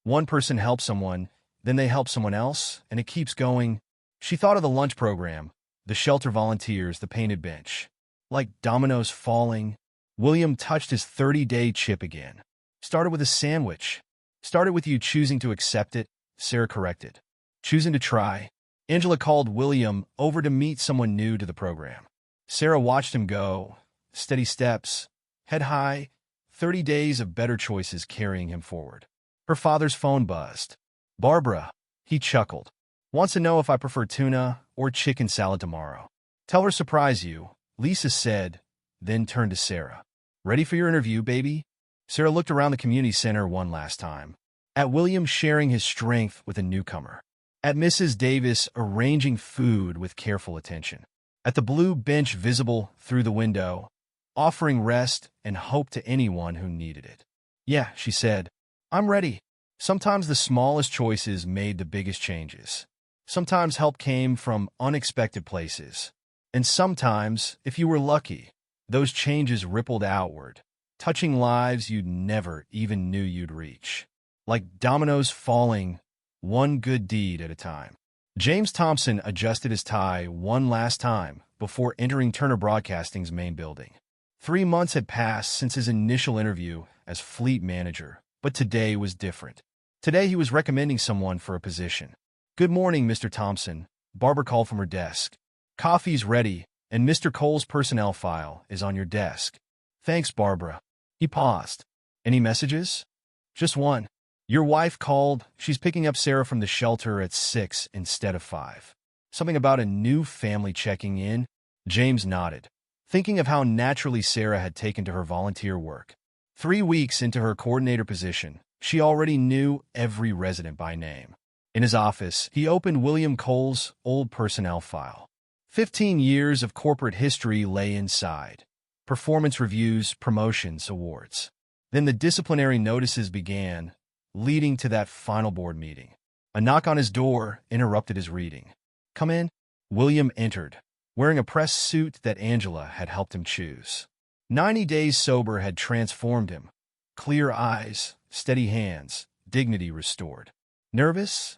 One person helps someone, then they help someone else, and it keeps going. She thought of the lunch program, the shelter volunteers, the painted bench. Like dominoes falling, William touched his 30-day chip again. Started with a sandwich. Started with you choosing to accept it, Sarah corrected. Choosing to try. Angela called William over to meet someone new to the program. Sarah watched him go. Steady steps. Head high. 30 days of better choices carrying him forward. Her father's phone buzzed. Barbara, he chuckled. Wants to know if I prefer tuna or chicken salad tomorrow. Tell her surprise you, Lisa said, then turned to Sarah. Ready for your interview, baby? Sarah looked around the community center one last time. At William sharing his strength with a newcomer. At Mrs. Davis arranging food with careful attention. At the blue bench visible through the window, offering rest and hope to anyone who needed it. Yeah, she said. I'm ready. Sometimes the smallest choices made the biggest changes. Sometimes help came from unexpected places. And sometimes, if you were lucky, those changes rippled outward, touching lives you'd never even knew you'd reach. Like dominoes falling, one good deed at a time. James Thompson adjusted his tie one last time before entering Turner Broadcasting's main building. 3 months had passed since his initial interview as fleet manager, but today was different. Today he was recommending someone for a position. Good morning, Mr. Thompson, Barbara called from her desk. Coffee's ready, and Mr. Cole's personnel file is on your desk. Thanks, Barbara. He paused. Any messages? Just one. Your wife called. She's picking up Sarah from the shelter at 6 instead of 5. Something about a new family checking in? James nodded, thinking of how naturally Sarah had taken to her volunteer work. 3 weeks into her coordinator position, she already knew every resident by name. In his office, he opened William Cole's old personnel file. 15 years of corporate history lay inside. Performance reviews, promotions, awards. Then the disciplinary notices began, leading to that final board meeting. A knock on his door interrupted his reading. Come in. William entered, wearing a pressed suit that Angela had helped him choose. 90 days sober had transformed him. Clear eyes, steady hands, dignity restored. Nervous?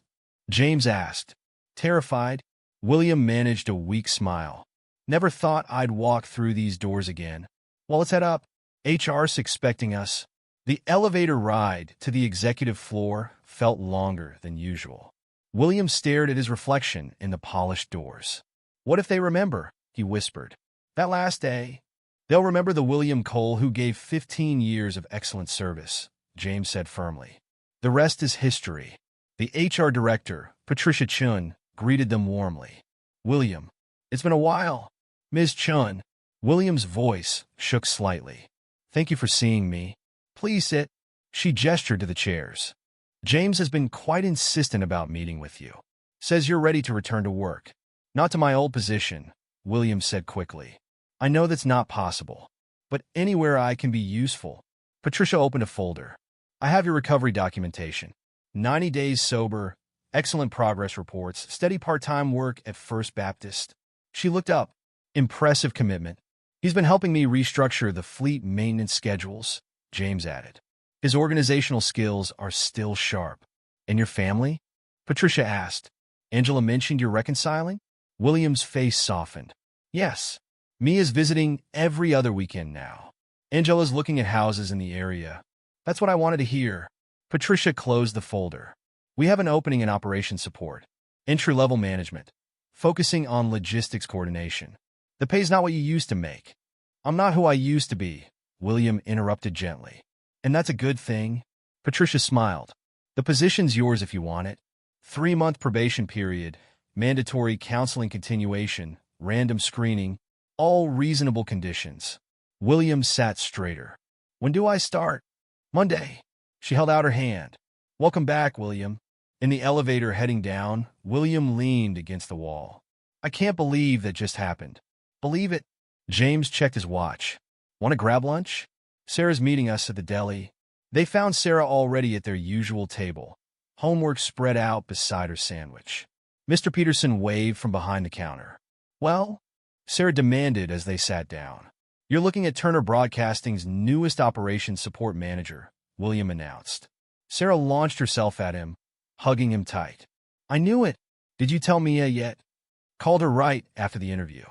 James asked. Terrified, William managed a weak smile. Never thought I'd walk through these doors again. Well, let's head up. HR's expecting us. The elevator ride to the executive floor felt longer than usual. William stared at his reflection in the polished doors. What if they remember? He whispered. That last day. They'll remember the William Cole who gave 15 years of excellent service, James said firmly. The rest is history. The HR director, Patricia Chun, greeted them warmly. William, it's been a while. Ms. Chun. William's voice shook slightly. Thank you for seeing me. Please sit. She gestured to the chairs. James has been quite insistent about meeting with you. Says you're ready to return to work. Not to my old position, William said quickly. I know that's not possible, but anywhere I can be useful. Patricia opened a folder. I have your recovery documentation. 90 days sober, excellent progress reports, steady part-time work at First Baptist. She looked up. Impressive commitment. He's been helping me restructure the fleet maintenance schedules, James added. His organizational skills are still sharp. And your family? Patricia asked. Angela mentioned you're reconciling? William's face softened. Yes. Mia's visiting every other weekend now. Angela's looking at houses in the area. That's what I wanted to hear. Patricia closed the folder. We have an opening in operations support. Entry-level management. Focusing on logistics coordination. The pay's not what you used to make. I'm not who I used to be, William interrupted gently. And that's a good thing. Patricia smiled. The position's yours if you want it. 3-month probation period, mandatory counseling continuation, random screening, all reasonable conditions. William sat straighter. When do I start? Monday. She held out her hand. Welcome back, William. In the elevator heading down, William leaned against the wall. I can't believe that just happened. Believe it. James checked his watch. Want to grab lunch? Sarah's meeting us at the deli. They found Sarah already at their usual table, homework spread out beside her sandwich. Mr. Peterson waved from behind the counter. Well, Sarah demanded as they sat down. You're looking at Turner Broadcasting's newest operations support manager, William announced. Sarah launched herself at him, hugging him tight. I knew it. Did you tell Mia yet? Called her right after the interview.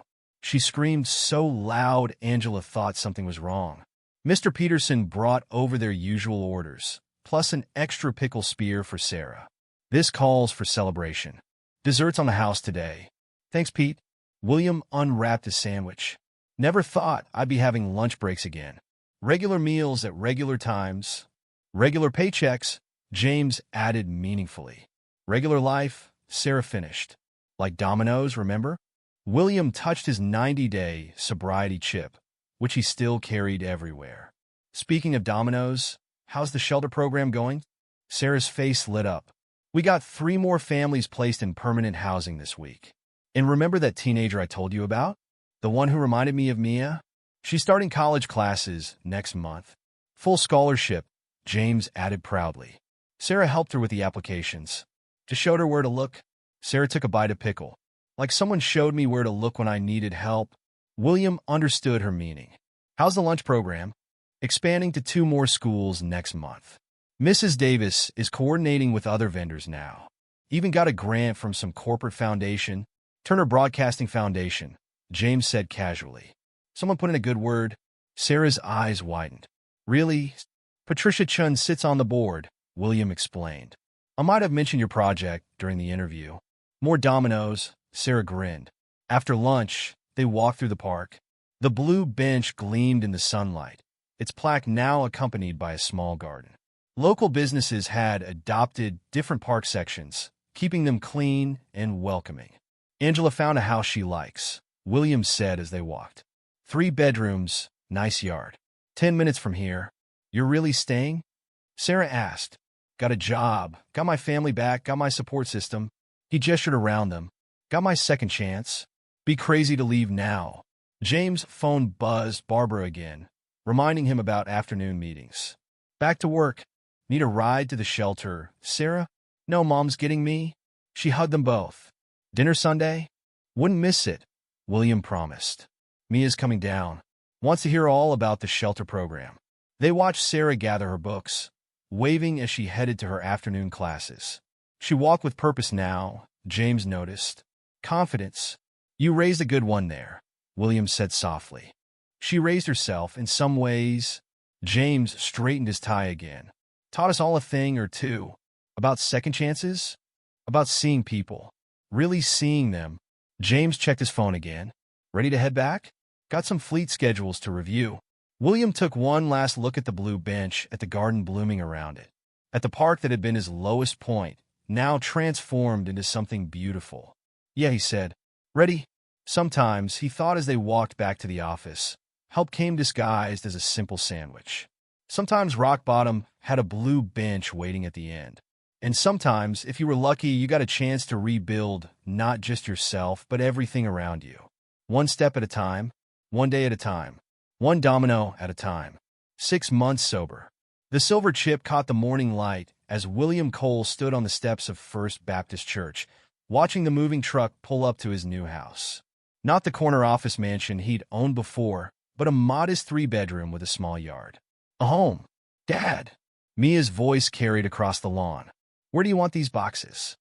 She screamed so loud Angela thought something was wrong. Mr. Peterson brought over their usual orders, plus an extra pickle spear for Sarah. This calls for celebration. Desserts on the house today. Thanks, Pete. William unwrapped his sandwich. Never thought I'd be having lunch breaks again. Regular meals at regular times. Regular paychecks, James added meaningfully. Regular life, Sarah finished. Like Domino's, remember? William touched his 90-day sobriety chip, which he still carried everywhere. Speaking of Domino's, how's the shelter program going? Sarah's face lit up. We got 3 more families placed in permanent housing this week. And remember that teenager I told you about? The one who reminded me of Mia? She's starting college classes next month. Full scholarship, James added proudly. Sarah helped her with the applications. Just showed her where to look. Sarah took a bite of pickle. Like someone showed me where to look when I needed help. William understood her meaning. How's the lunch program? Expanding to 2 more schools next month. Mrs. Davis is coordinating with other vendors now. Even got a grant from some corporate foundation. Turner Broadcasting Foundation, James said casually. Someone put in a good word. Sarah's eyes widened. Really? Patricia Chun sits on the board, William explained. I might have mentioned your project during the interview. More dominoes, Sarah grinned. After lunch, they walked through the park. The blue bench gleamed in the sunlight, its plaque now accompanied by a small garden. Local businesses had adopted different park sections, keeping them clean and welcoming. Angela found a house she likes, William said as they walked. 3 bedrooms, nice yard. 10 minutes from here. You're really staying? Sarah asked. Got a job, got my family back, got my support system. He gestured around them. Got my second chance. Be crazy to leave now. James' phone buzzed Barbara again, reminding him about afternoon meetings. Back to work. Need a ride to the shelter, Sarah? No, Mom's getting me. She hugged them both. Dinner Sunday? Wouldn't miss it, William promised. Mia's coming down. Wants to hear all about the shelter program. They watched Sarah gather her books, waving as she headed to her afternoon classes. She walked with purpose now, James noticed. Confidence. You raised a good one there, William said softly. She raised herself in some ways. James straightened his tie again. Taught us all a thing or two. About second chances? About seeing people. Really seeing them. James checked his phone again. Ready to head back? Got some fleet schedules to review. William took one last look at the blue bench, at the garden blooming around it, at the park that had been his lowest point, now transformed into something beautiful. Yeah, he said. Ready? Sometimes, he thought as they walked back to the office, help came disguised as a simple sandwich. Sometimes rock bottom had a blue bench waiting at the end. And sometimes, if you were lucky, you got a chance to rebuild not just yourself, but everything around you. One step at a time, one day at a time, one domino at a time. 6 months sober. The silver chip caught the morning light as William Cole stood on the steps of First Baptist Church, watching the moving truck pull up to his new house. Not the corner office mansion he'd owned before, but a modest 3-bedroom with a small yard. A home. Dad. Mia's voice carried across the lawn. Where do you want these boxes?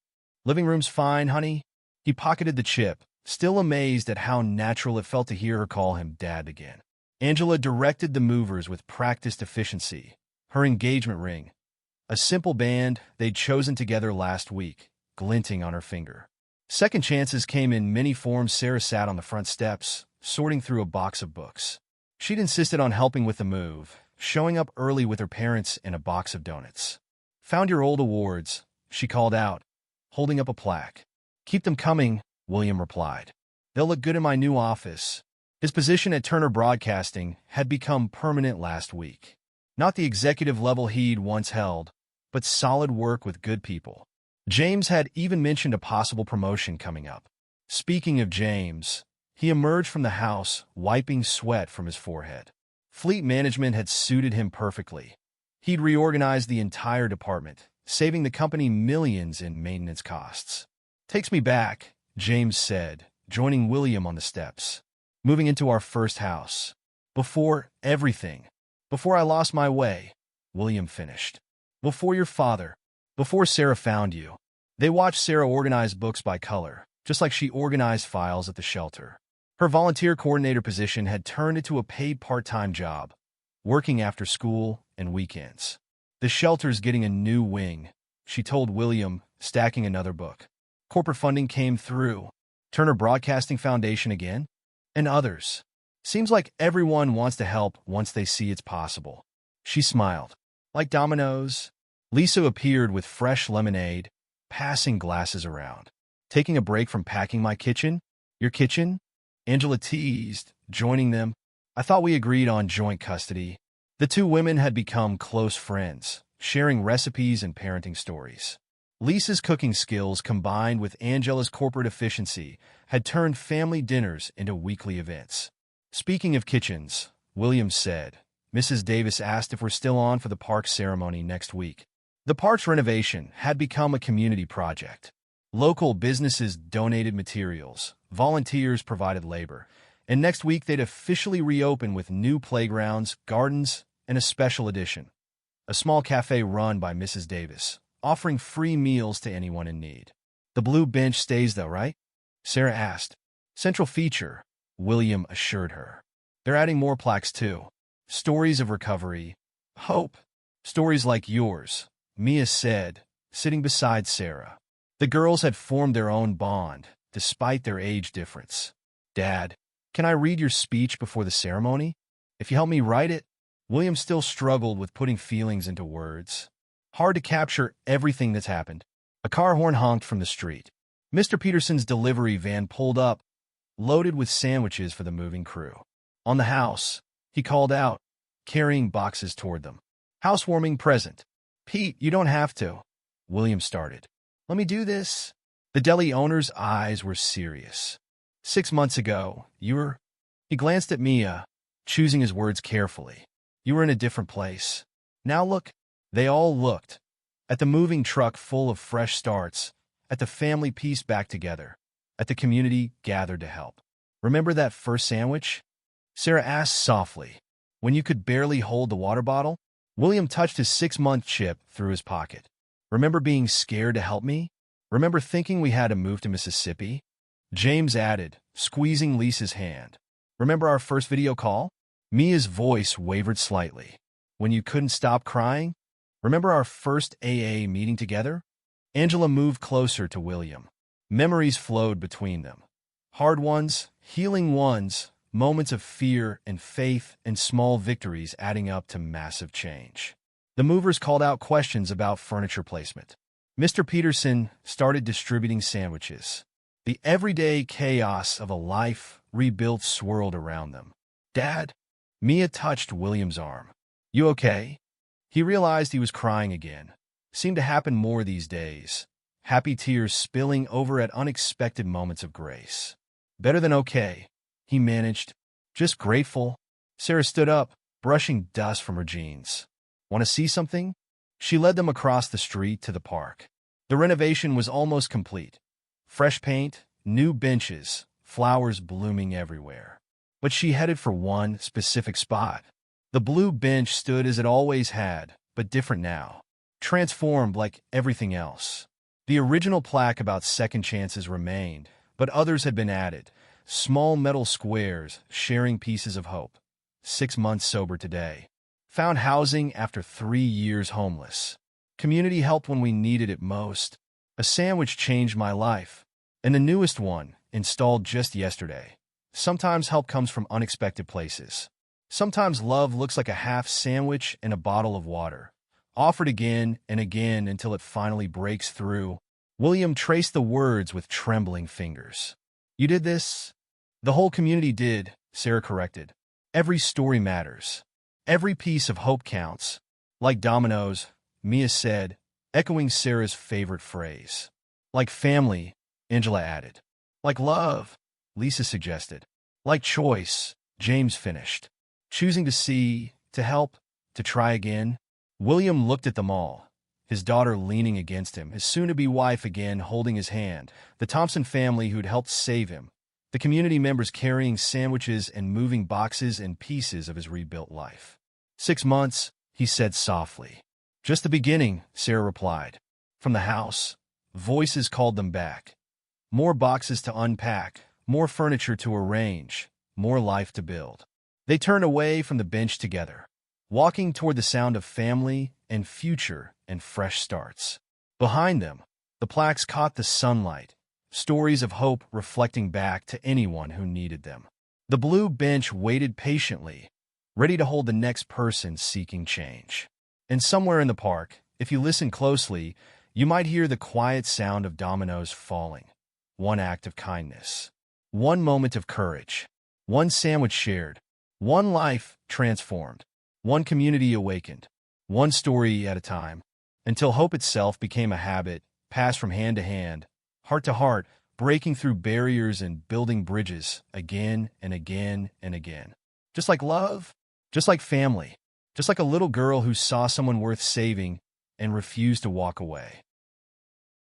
Living room's fine, honey. He pocketed the chip, still amazed at how natural it felt to hear her call him Dad again. Angela directed the movers with practiced efficiency. Her engagement ring, a simple band they'd chosen together last week, glinting on her finger. Second chances came in many forms. Sarah sat on the front steps, sorting through a box of books. She'd insisted on helping with the move, showing up early with her parents and a box of donuts. Found your old awards, she called out, holding up a plaque. Keep them coming, William replied. They'll look good in my new office. His position at Turner Broadcasting had become permanent last week. Not the executive level he'd once held, but solid work with good people. James had even mentioned a possible promotion coming up. Speaking of James, he emerged from the house, wiping sweat from his forehead. Fleet management had suited him perfectly. He'd reorganized the entire department, saving the company millions in maintenance costs. "Takes me back," James said, joining William on the steps. "Moving into our first house. Before everything. Before I lost my way," William finished. "Before your father. Before Sarah found you." They watched Sarah organize books by color, just like she organized files at the shelter. Her volunteer coordinator position had turned into a paid part-time job, working after school and weekends. "The shelter's getting a new wing," she told William, stacking another book. "Corporate funding came through. Turner Broadcasting Foundation again? And others. Seems like everyone wants to help once they see it's possible." She smiled. "Like dominoes." Lisa appeared with fresh lemonade, passing glasses around. "Taking a break from packing my kitchen?" "Your kitchen?" Angela teased, joining them. "I thought we agreed on joint custody." The two women had become close friends, sharing recipes and parenting stories. Lisa's cooking skills, combined with Angela's corporate efficiency, had turned family dinners into weekly events. "Speaking of kitchens," William said, "Mrs. Davis asked if we're still on for the park ceremony next week." The park's renovation had become a community project. Local businesses donated materials, volunteers provided labor, and next week they'd officially reopen with new playgrounds, gardens, and a special edition. A small cafe run by Mrs. Davis, offering free meals to anyone in need. "The blue bench stays though, right?" Sarah asked. "Central feature," William assured her. "They're adding more plaques too. Stories of recovery, hope. Stories like yours," Mia said, sitting beside Sarah. The girls had formed their own bond, despite their age difference. "Dad, can I read your speech before the ceremony? If you help me write it?" William still struggled with putting feelings into words. Hard to capture everything that's happened. A car horn honked from the street. Mr. Peterson's delivery van pulled up, loaded with sandwiches for the moving crew. "On the house," he called out, carrying boxes toward them. "Housewarming present." "Pete, you don't have to," William started. "Let me do this." The deli owner's eyes were serious. "6 months ago, you were—" He glanced at Mia, choosing his words carefully. "You were in a different place. Now look." They all looked. At the moving truck full of fresh starts, at the family pieced back together, at the community gathered to help. "Remember that first sandwich?" Sarah asked softly. "When you could barely hold the water bottle?" William touched his 6-month chip through his pocket. "Remember being scared to help me? Remember thinking we had to move to Mississippi?" James added, squeezing Lisa's hand. "Remember our first video call?" Mia's voice wavered slightly. "When you couldn't stop crying? Remember our first AA meeting together?" Angela moved closer to William. Memories flowed between them. Hard ones, healing ones, moments of fear and faith, and small victories adding up to massive change. The movers called out questions about furniture placement. Mr. Peterson started distributing sandwiches. The everyday chaos of a life rebuilt swirled around them. "Dad?" Mia touched William's arm. "You okay?" He realized he was crying again. Seemed to happen more these days. Happy tears spilling over at unexpected moments of grace. "Better than okay," he managed. "Just grateful." Sarah stood up, brushing dust from her jeans. "Want to see something?" She led them across the street to the park. The renovation was almost complete. Fresh paint, new benches, flowers blooming everywhere. But she headed for one specific spot. The blue bench stood as it always had, but different now. Transformed like everything else. The original plaque about second chances remained, but others had been added. Small metal squares sharing pieces of hope. 6 months sober today. Found housing after 3 years homeless. Community helped when we needed it most. A sandwich changed my life. And the newest one, installed just yesterday. Sometimes help comes from unexpected places. Sometimes love looks like a half sandwich and a bottle of water. Offered again and again until it finally breaks through. William traced the words with trembling fingers. "You did this?" "The whole community did," Sarah corrected. "Every story matters. Every piece of hope counts." "Like dominoes," Mia said, echoing Sarah's favorite phrase. "Like family," Angela added. "Like love," Lisa suggested. "Like choice," James finished. choosing to see, to help, to try again. William looked at them all, his daughter leaning against him, his soon-to-be wife again holding his hand, the Thompson family who'd helped save him, the community members carrying sandwiches and moving boxes and pieces of his rebuilt life. 6 months, he said softly. Just the beginning, Sarah replied. From the house, voices called them back. More boxes to unpack, more furniture to arrange, more life to build. They turned away from the bench together, walking toward the sound of family and future and fresh starts. Behind them, the plaques caught the sunlight, stories of hope reflecting back to anyone who needed them. The blue bench waited patiently, ready to hold the next person seeking change. And somewhere in the park, if you listen closely, you might hear the quiet sound of dominoes falling. One act of kindness, one moment of courage, one sandwich shared, one life transformed, one community awakened, one story at a time, until hope itself became a habit, passed from hand to hand, heart to heart, breaking through barriers and building bridges again and again and again. Just like love, just like family, just like a little girl who saw someone worth saving and refused to walk away.